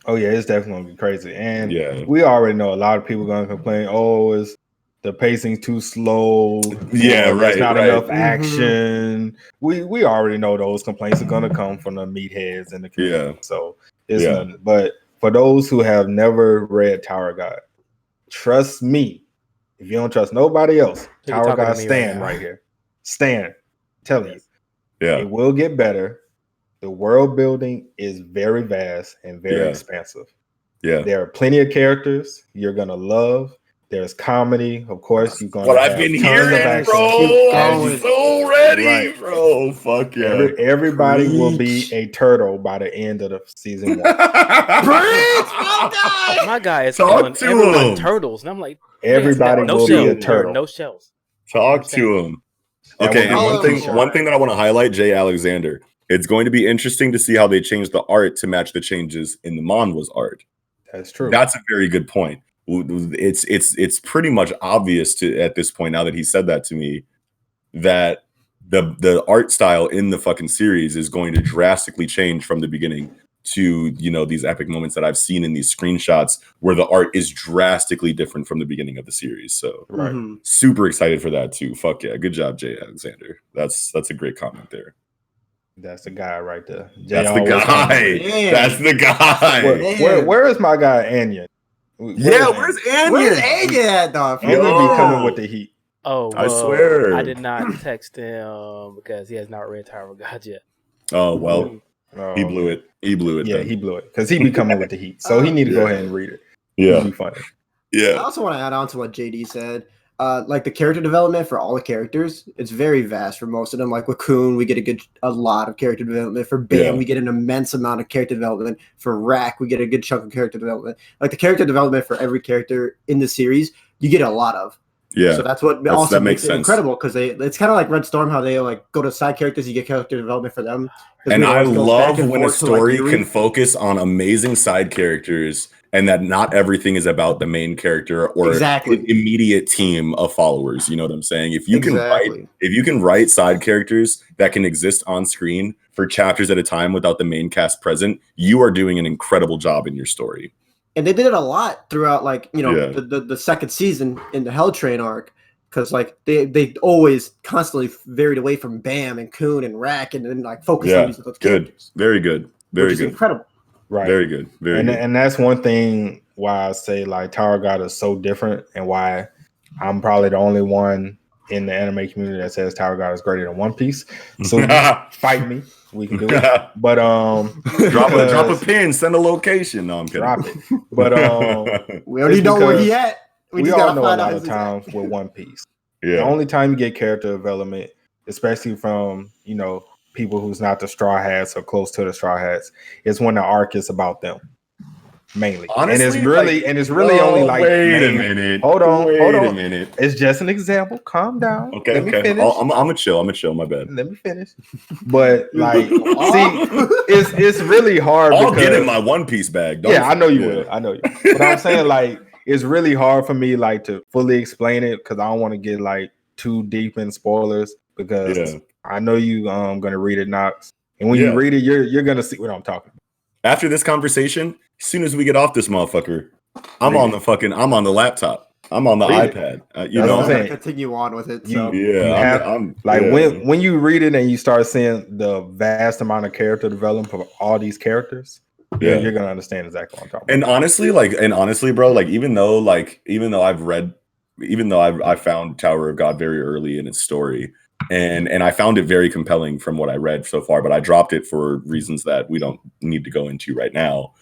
Oh yeah, it's definitely gonna be crazy, and we already know a lot of people gonna complain. Oh, is the pacing too slow? Yeah, there's not enough action. We already know those complaints are gonna come from the meatheads in the community. So it's nothing. But for those who have never read Tower God, trust me. If you don't trust nobody else, Tower God stand right here. Stand, tell you, it will get better. The world building is very vast and very expansive. Yeah, there are plenty of characters you're gonna love. There's comedy, of course. You're gonna. What I've been hearing, bro. I'm so ready, bro. Fuck yeah! Everybody will be a turtle by the end of the season 1. My guy is calling everyone turtles, and I'm like, everybody will be a turtle. No shells. Talk to him. Okay, and one thing that I want to highlight, Jay Alexander. It's going to be interesting to see how they change the art to match the changes in the manhwa's art. That's true. That's a very good point. It's pretty much obvious at this point, now that he said that to me, that the art style in the fucking series is going to drastically change from the beginning to, you know, these epic moments that I've seen in these screenshots where the art is drastically different from the beginning of the series. So super excited for that too. Fuck yeah. Good job, Jay Alexander. That's a great comment there. That's the guy right there. That's the guy. That's the guy. Where is my guy Anya? Where's Anya? Where's Anya at, dog? Anya be coming with the heat. Oh, I swear. I did not text him because he has not read Tower of God yet. Oh well, he blew it. He blew it. Yeah, he blew it because he be coming with the heat. So he need to go ahead and read it. Yeah, be funny. Yeah. I also want to add on to what JD said. Like the character development for all the characters, it's very vast for most of them. Like with Kun, we get a lot of character development. For Bam, we get an immense amount of character development. For Rack, we get a good chunk of character development. Like the character development for every character in the series, you get a lot of. Yeah. So that's what also makes it incredible, because it's kind of like Red Storm, how they like go to side characters, you get character development for them. And I love when a story can focus on amazing side characters, and that not everything is about the main character or an immediate team of followers. You know what I'm saying? If you can write side characters that can exist on screen for chapters at a time without the main cast present, you are doing an incredible job in your story. And they did it a lot throughout, like, you know, the second season in the Hell Train arc, because like they always constantly varied away from Bam and Kun and Rack, and then like focused on these those characters. Very good. Very good. Incredible. Right. Very good. Very good. And that's one thing why I say like Tower God is so different, and why I'm probably the only one in the anime community that says Tower God is greater than One Piece. So fight me. We can do it. But drop a pin, send a location. No, I'm kidding. Drop it. But we already know where he at. We all know a lot of times with One Piece. Yeah. The only time you get character development, especially from, you know, people who's not the Straw Hats or close to the Straw Hats, is when the arc is about them. mainly. Honestly, and it's really only like. Wait a minute. Hold on. A minute. It's just an example. Calm down. Okay. Let me finish. I'm a chill. My bad. Let me finish. But like, see, it's really hard. I'll get in my One Piece bag. I know you will. I know you. But I'm saying like, it's really hard for me like to fully explain it because I don't want to get like too deep in spoilers because I know you gonna read it, Knox. And when you read it, you're gonna see what I'm talking about. After this conversation, as soon as we get off this motherfucker, I'm on the laptop. I'm on the iPad. You know, I'm gonna continue on with it. So. When you read it and you start seeing the vast amount of character development for all these characters, you're gonna understand exactly what I'm talking about. And honestly, bro, like even though I found Tower of God very early in its story, and I found it very compelling from what I read so far, but I dropped it for reasons that we don't need to go into right now.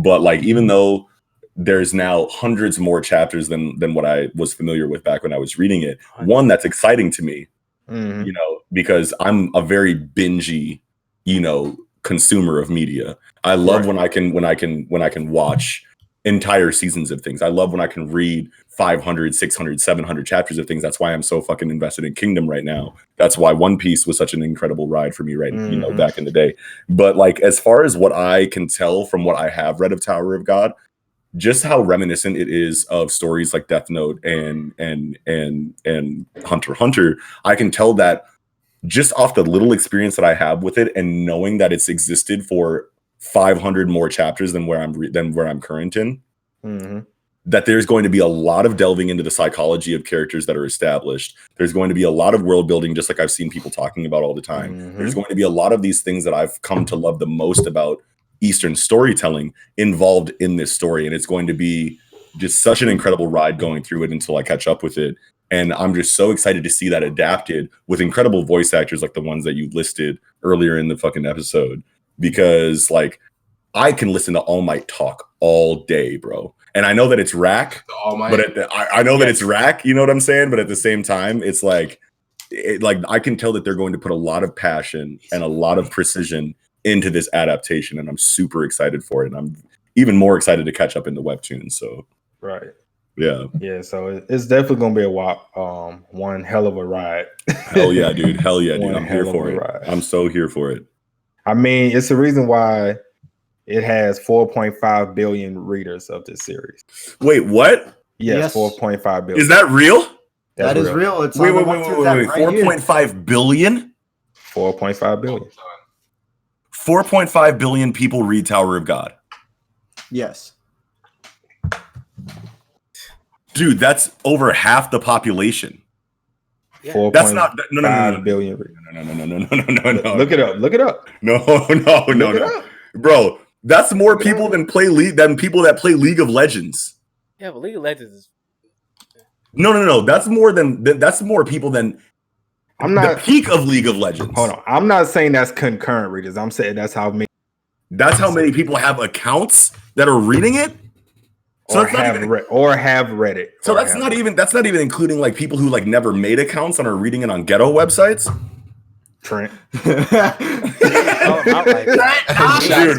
But like, even though there's now hundreds more chapters than what I was familiar with back when I was reading it, one that's exciting to me, you know, because I'm a very bingey, you know, consumer of media. I love when I can watch entire seasons of things. I love when I can read 500, 600, 700 chapters of things. That's why I'm so fucking invested in Kingdom right now. That's why One Piece was such an incredible ride for me, you know, back in the day. But like, as far as what I can tell from what I have read of Tower of God, just how reminiscent it is of stories like Death Note and Hunter x Hunter, I can tell that just off the little experience that I have with it, and knowing that it's existed for 500 more chapters than where I'm current in, that there's going to be a lot of delving into the psychology of characters that are established. There's going to be a lot of world building, just like I've seen people talking about all the time. There's going to be a lot of these things that I've come to love the most about Eastern storytelling involved in this story, and it's going to be just such an incredible ride going through it until I catch up with it. And I'm just so excited to see that adapted with incredible voice actors like the ones that you listed earlier in the fucking episode, because like, I can listen to All Might talk all day, bro. And I know that it's rack, but I know that it's rack, you know what I'm saying? But at the same time, it's like I can tell that they're going to put a lot of passion and a lot of precision into this adaptation, and I'm super excited for it. And I'm even more excited to catch up in the webtoon. So so it's definitely gonna be a one hell of a ride. Hell yeah, dude. I'm here for it. I'm so here for it. I mean, it's the reason why it has 4.5 billion readers of this series. Wait, what? Yes. 4.5 billion. Is that real? That is real. It's wait. 4.5 billion? 4.5 billion. 4.5 billion people read Tower of God. Yes. Dude, that's over half the population. Yeah. That's not no billion. No. Look it up. No. Bro, that's more people than people that play League of Legends. Yeah, but League of Legends is No. That's more people than the peak of League of Legends. Hold on. I'm not saying that's concurrent readers. I'm saying that's how many. That's how many people have accounts that are reading it. So or have read it. So that's not even including like people who like never made accounts and are reading it on ghetto websites. Trent. Dude,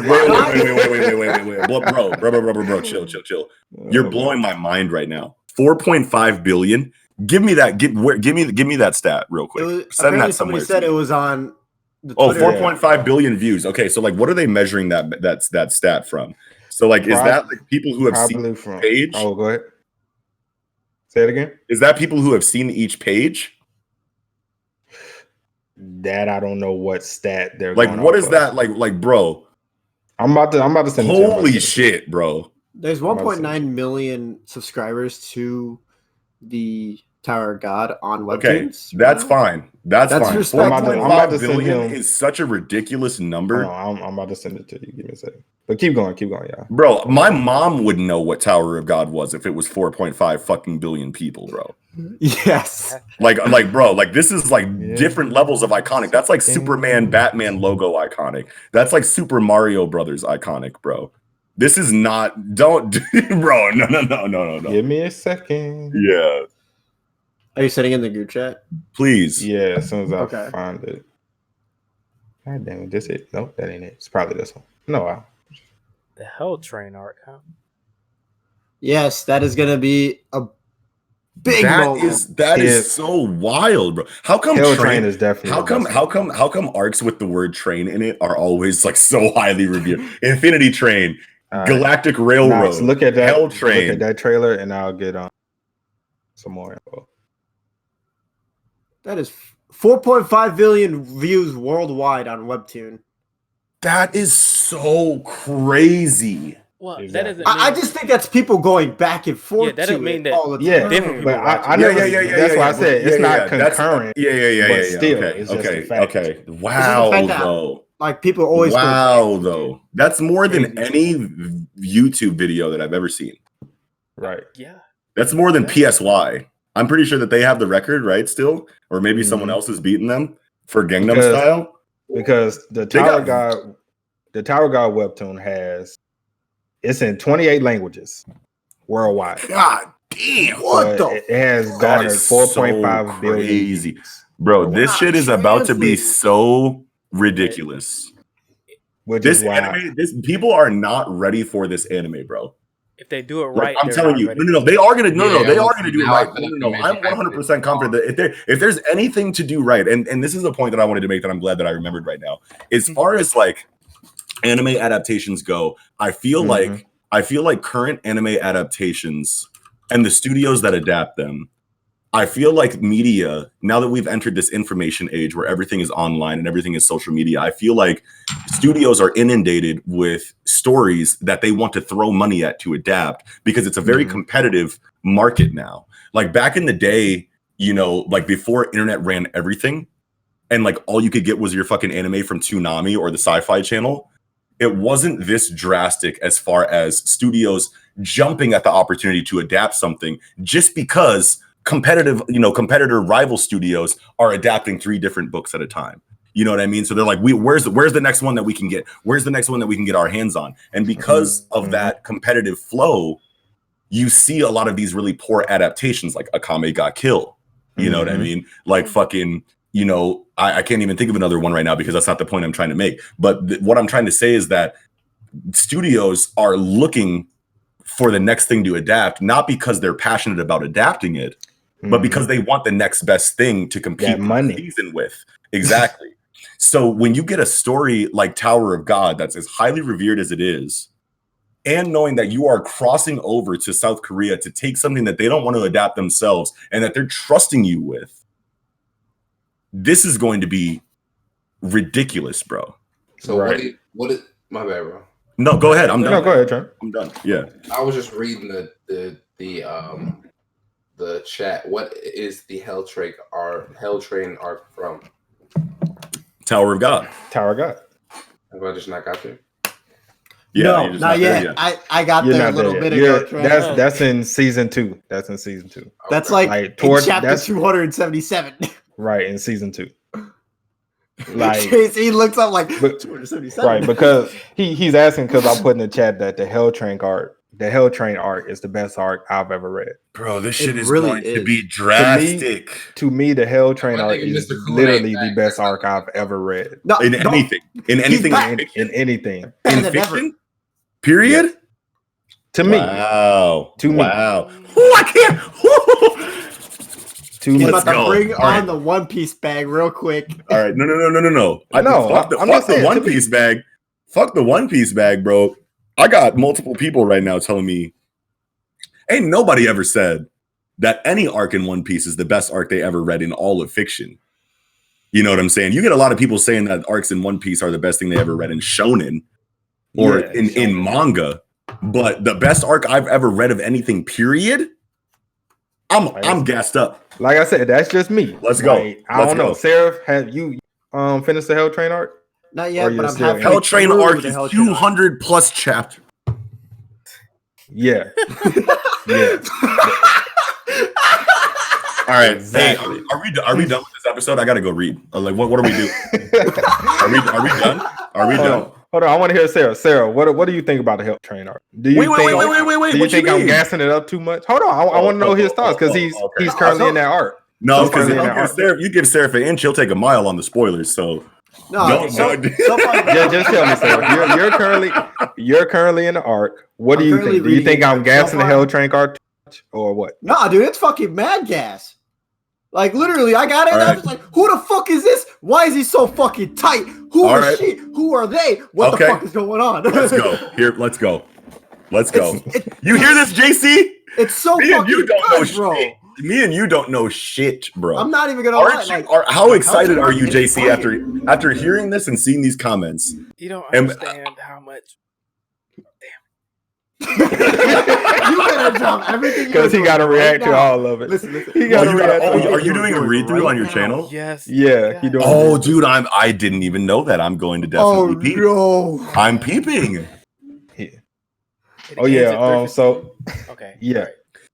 wait. Bro, chill. You're blowing my mind right now. 4.5 billion. Give me that. Give me that stat real quick. Send that somewhere. Somebody said it was on the Twitter. 4.5 billion views. Okay, so like, what are they measuring that stat from? So like, is that like people who have seen each page? Oh, go ahead. Say it again. Is that people who have seen each page? That I don't know what stat they're like. What is that like, bro? I'm about to send. Holy shit, bro! There's 1.9 million subscribers to the Tower of God on Webtoons. Okay, that's fine. That's fine. 4.5 billion is such a ridiculous number. I'm about to send it to you. Give me a second. But keep going, yeah. Bro, my mom would know what Tower of God was if it was 4.5 fucking billion people, bro. Yes. Like, bro, like this is like different levels of iconic. That's like Superman, Batman logo iconic. That's like Super Mario Brothers iconic, bro. This is not. Don't, bro. No. Give me a second. Yeah. Are you sending in the group chat? Please. Yeah, as soon as I find it. God damn it, this it. Nope, that ain't it. It's probably this one. No, The Hell Train arc, huh? Yes, that is gonna be a big moment. That is so wild, bro. How come Hell Train is definitely how come arcs with the word train in it are always like so highly revered? Infinity Train, Galactic Railroad. Nice. Look at that. Hell Train. Look at that trailer, and I'll get on some more info. That is 4.5 billion views worldwide on Webtoon. That is so crazy. Well, Exactly. that doesn't mean, I just think that's people going back and forth. Yeah, that doesn't mean that all the time. Yeah, different people but watching. I know. That's why I said it's not concurrent. But still, it's just a fact. Okay. Wow, though. Like people always. Wow, though. That's more than any YouTube video that I've ever seen. Right. Yeah. That's more than PSY. I'm pretty sure that they have the record, right? Still, or maybe someone else is beating them for Gangnam Style. Because the Tower God Webtoon it's in 28 languages worldwide. God damn! It has garnered 4.5 billion. Crazy, bro. This shit is about to be so ridiculous. This anime, people are not ready for this anime, bro. If they do it right, I'm telling you, no, they are gonna, they are gonna do it right. No, I'm 100% confident that if there's anything to do right, and this is a point that I wanted to make that I'm glad that I remembered right now. As far as like anime adaptations go, I feel like current anime adaptations and the studios that adapt them, I feel like media, now that we've entered this information age where everything is online and everything is social media, I feel like studios are inundated with stories that they want to throw money at to adapt because it's a very competitive market now. Like back in the day, like before internet ran everything and like all you could get was your fucking anime from Toonami or the Sci-Fi Channel, it wasn't this drastic as far as studios jumping at the opportunity to adapt something just because competitor rival studios are adapting 3 different books at a time. You know what I mean? So they're like, where's the next one that we can get? Where's the next one that we can get our hands on? And because of that competitive flow, you see a lot of these really poor adaptations, like Akame ga Kill. You know what I mean? Like fucking, I can't even think of another one right now because that's not the point I'm trying to make. But what I'm trying to say is that studios are looking for the next thing to adapt, not because they're passionate about adapting it, but because they want the next best thing to compete the season with. Exactly. So when you get a story like Tower of God that's as highly revered as it is, and knowing that you are crossing over to South Korea to take something that they don't want to adapt themselves and that they're trusting you with, this is going to be ridiculous, bro. So what is my bad, bro? No, go ahead. I'm done. No, go ahead, Trent. I'm done. Yeah. I was just reading the chat. What is the Hell Train arc from? Tower of God. Tower of God. Have I just not got there? Yeah, no, not yet. I got there a little bit ago. That's in season 2. That's in season 2. That's like towards chapter 277. Right, in season 2. Like he looks up like 277. Right, because he's asking because I put in the chat that the Hell Train arc is the best arc I've ever read. Bro, this shit is really going to be drastic. To me, the Hell Train arc is literally the best arc I've ever read. In anything. In anything. In fiction? Period? Yeah. To me. Wow. To me. Wow. Oh, I can't. He's about to bring on the One Piece bag real quick. All right. No. Fuck the One Piece bag. Fuck the One Piece bag, bro. I got multiple people right now telling me ain't nobody ever said that any arc in One Piece is the best arc they ever read in all of fiction. You know what I'm saying? You get a lot of people saying that arcs in One Piece are the best thing they ever read in shonen or in manga, but the best arc I've ever read of anything, period, I'm gassed up. Like I said, that's just me. Let's go. I don't know. Seraph, have you finished the Hell Train arc? Not yet, but I'm halfway. Hell Train arc is 200 plus chapters. Yeah. All right. Exactly. Hey, are we done with this episode? I gotta go read. Like, what are we doing? Are we done? Are we done? Hold on, I want to hear Sarah. Sarah, what do you think about the Hell Train arc? Do you wait. Do you think I'm gassing it up too much? Hold on, I want to know his thoughts because he's currently in that arc. No, because you give Seraph an inch, he'll take a mile on the spoilers. So No, just tell me, sir. You're currently in the arc. What do you think? Do you think I'm gassing the Hell Train arc or what? Nah, dude, it's fucking mad gas. Like literally, I got it. And I was like, "Who the fuck is this? Why is he so fucking tight? Who is she? Who are they? What the fuck is going on?" Let's go. Here, let's go. You hear this, JC? It's so Me and fucking you don't know good, bro. shit. Me and you don't know shit, bro. I'm not even gonna lie. How excited are you, JC, after hearing this and seeing these comments? You don't understand how much. You better drop everything because he got to react to all of it. Listen. He got to react. Are you doing a read through on your channel? Yes. Yeah. He doing. Oh, dude, I didn't even know that. I'm going to definitely peep. No. I'm peeping. Oh yeah. So. Okay. Yeah.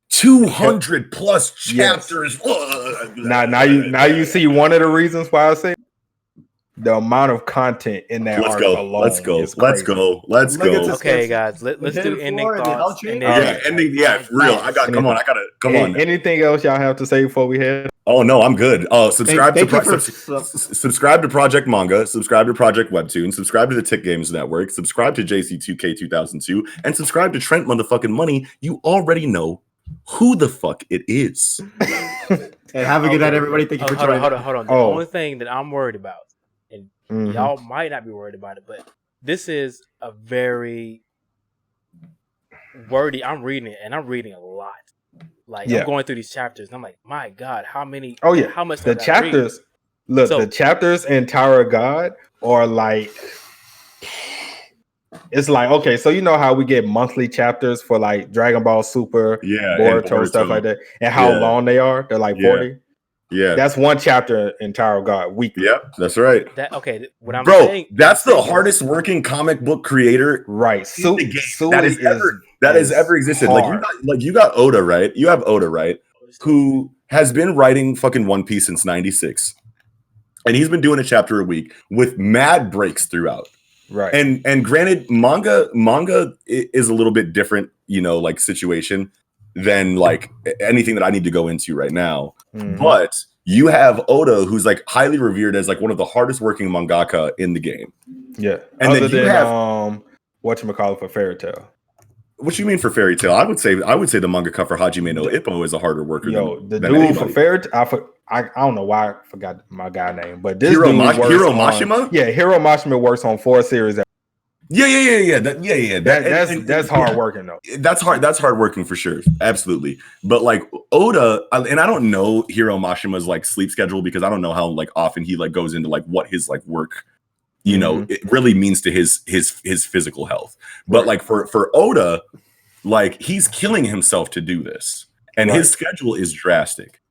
200 plus chapters. Yes. Now you see one of the reasons why I say the amount of content in that arc alone. Let's go. Okay, guys, let's do ending thoughts. For real. Come on. Anything else y'all have to say before we head? Oh no, I'm good. Subscribe to Project Manga, subscribe to Project Webtoon, subscribe to the TiC GamesNetwork, subscribe to JC2K 2002, and subscribe to Trent motherfucking Money. You already know who the fuck it is. And have a good night, everybody. Thank you for joining. Hold on. The only thing that I'm worried about, and y'all might not be worried about it, but this is a very wordy. I'm reading it, and I'm reading a lot. Like I'm going through these chapters, and I'm like, my God, how many? Oh yeah, how much? The chapters. Look, the chapters in Tower of God are like. It's like, okay, so you know how we get monthly chapters for like Dragon Ball Super, Boruto, stuff like that, and how long they are? They're like 40. Yeah, that's one chapter in Tower of God weekly. Yep, that's right. What I'm saying, that's the hardest working comic book creator, right? That has ever existed. Hard. Like you got Oda, right? You have Oda, right? Who has been writing fucking One Piece since '96, and he's been doing a chapter a week with mad breaks throughout. Right. And granted, manga is a little bit different, like situation than like anything that I need to go into right now. But you have Oda, who's like highly revered as like one of the hardest working mangaka in the game. Yeah. And then you have whatchamacallit for Fairy Tail. What you mean for Fairy Tail? I would say the mangaka for Hajime no Ippo is a harder worker. The dude for Fairy Tail, I don't know why I forgot my guy name, but this Hiro Mashima. Yeah, Hiro Mashima works on 4 series. Yeah. That's hard working though. That's hard working for sure, absolutely. But like Oda, and I don't know Hiro Mashima's like sleep schedule because I don't know how like often he like goes into like what his like work, it really means to his physical health. But like for Oda, like he's killing himself to do this, and his schedule is drastic.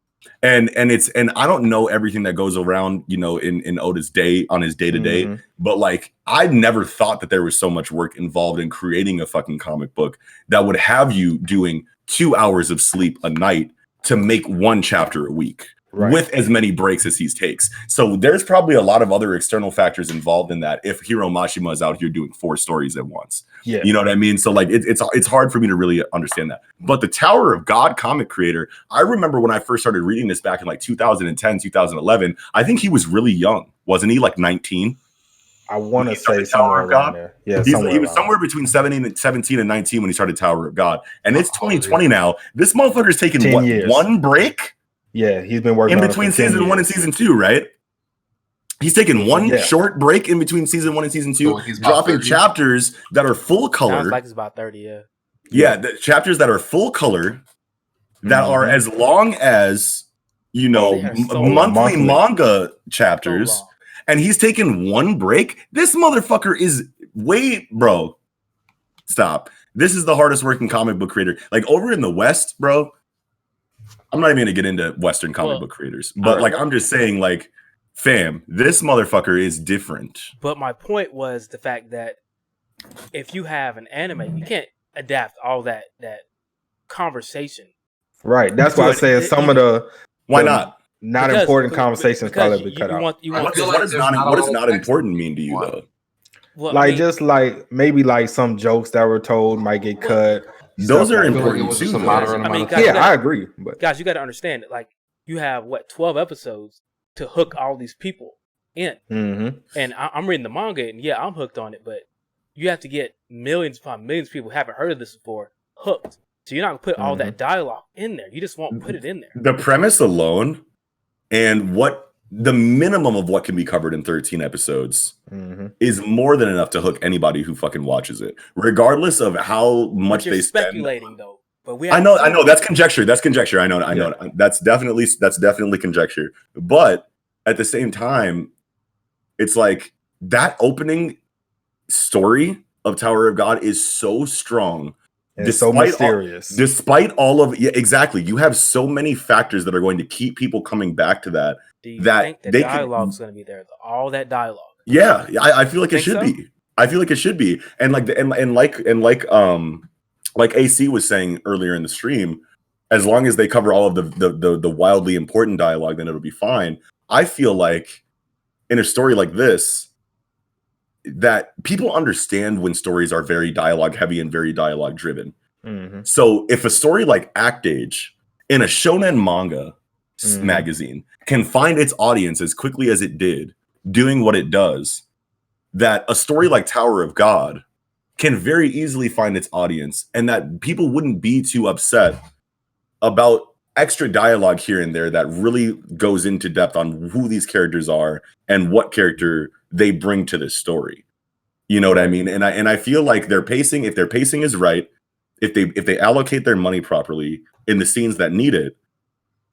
And I don't know everything that goes around, in Oda's day on his day to day, but like I never thought that there was so much work involved in creating a fucking comic book that would have you doing 2 hours of sleep a night to make 1 chapter a week. With as many breaks as he takes. So there's probably a lot of other external factors involved in that if Hiro Mashima is out here doing 4 stories at once. Yeah. You know what I mean? So like it's hard for me to really understand that. But the Tower of God comic creator, I remember when I first started reading this back in like 2010, 2011, I think he was really young. Wasn't he like 19? I want to say somewhere around there. Yeah, he was somewhere between 17 and 19 when he started Tower of God. And it's 2020 now. This motherfucker's taken 1 break? Yeah, he's been working in between season 1 and season 2, right? He's taking 1 short break in between season 1 and season 2, dropping chapters that are full color. Sounds like it's about 30, yeah. Yeah, the chapters that are full color, that are as long as monthly manga chapters, and he's taking 1 break. This motherfucker is bro. Stop. This is the hardest working comic book creator. Like over in the West, bro. I'm not even gonna get into Western comic book creators, but like I'm just saying, like, fam, this motherfucker is different. But my point was the fact that if you have an anime, you can't adapt all that conversation. Right. That's why I say some of the why not important conversations probably be cut out. What does not important mean to you though? Well, like just like maybe like some jokes that were told might get cut. Those are important too. I agree. But guys, you got to understand that, like, you have 12 episodes to hook all these people. in. Mm-hmm. And I'm reading the manga, and yeah, I'm hooked on it, but you have to get millions upon millions of people who haven't heard of this before hooked. So you're not going to put all that dialogue in there. You just won't put it in there. The premise alone and what the minimum of what can be covered in 13 episodes is more than enough to hook anybody who fucking watches it, regardless of how much they spend. Speculating though. But I know that's conjecture. That's conjecture. I know. That's definitely conjecture. But at the same time, it's like that opening story of Tower of God is so strong. And it's so mysterious. Despite all of exactly. You have so many factors that are going to keep people coming back to that. Do you think the dialogue's going to be there? All that dialogue. Yeah, I feel like it should be. I feel like it should be. And like AC was saying earlier in the stream, as long as they cover all of the wildly important dialogue, then it'll be fine. I feel like in a story like this, that people understand when stories are very dialogue heavy and very dialogue driven. So if a story like Act Age in a shonen manga magazine can find its audience as quickly as it did, doing what it does, that a story like Tower of God can very easily find its audience, and that people wouldn't be too upset about extra dialogue here and there that really goes into depth on who these characters are and what character they bring to this story. You know what I mean? And I feel like if their pacing is right, if they allocate their money properly in the scenes that need it,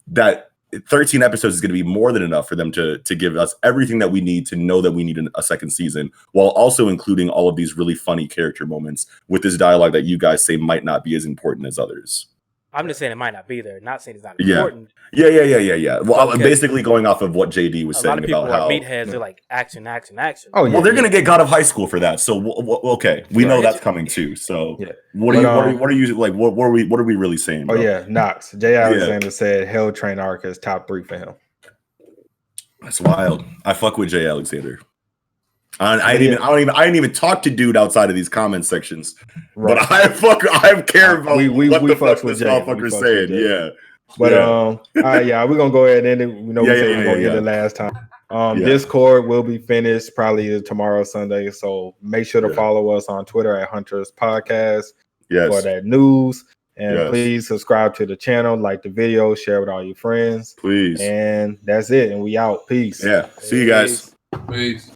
that 13 episodes is going to be more than enough for them to give us everything that we need to know that we need a second season, while also including all of these really funny character moments with this dialogue that you guys say might not be as important as others. I'm just saying it might not be there. Not saying it's not important. Yeah. Well, I'm basically going off of what JD was saying about how are meatheads. They're like action. Oh, yeah. Well, they're gonna get God of High School for that. So okay, we know that's coming too. So what are you like? What are we really saying? Bro? Oh yeah, Knox. Jay Alexander said Hell Train arc is top 3 for him. That's wild. I fuck with Jay Alexander. I didn't even talk to dude outside of these comment sections, right. But I care about what the fuck this motherfucker's saying. Yeah, but we're gonna go ahead and end it. We know we're gonna get it last time. Discord will be finished probably tomorrow, Sunday. So make sure to follow us on Twitter at Hunters Podcast for that news. And please subscribe to the channel, like the video, share with all your friends. Please. And that's it. And we out. Peace. Yeah. See you guys. Peace.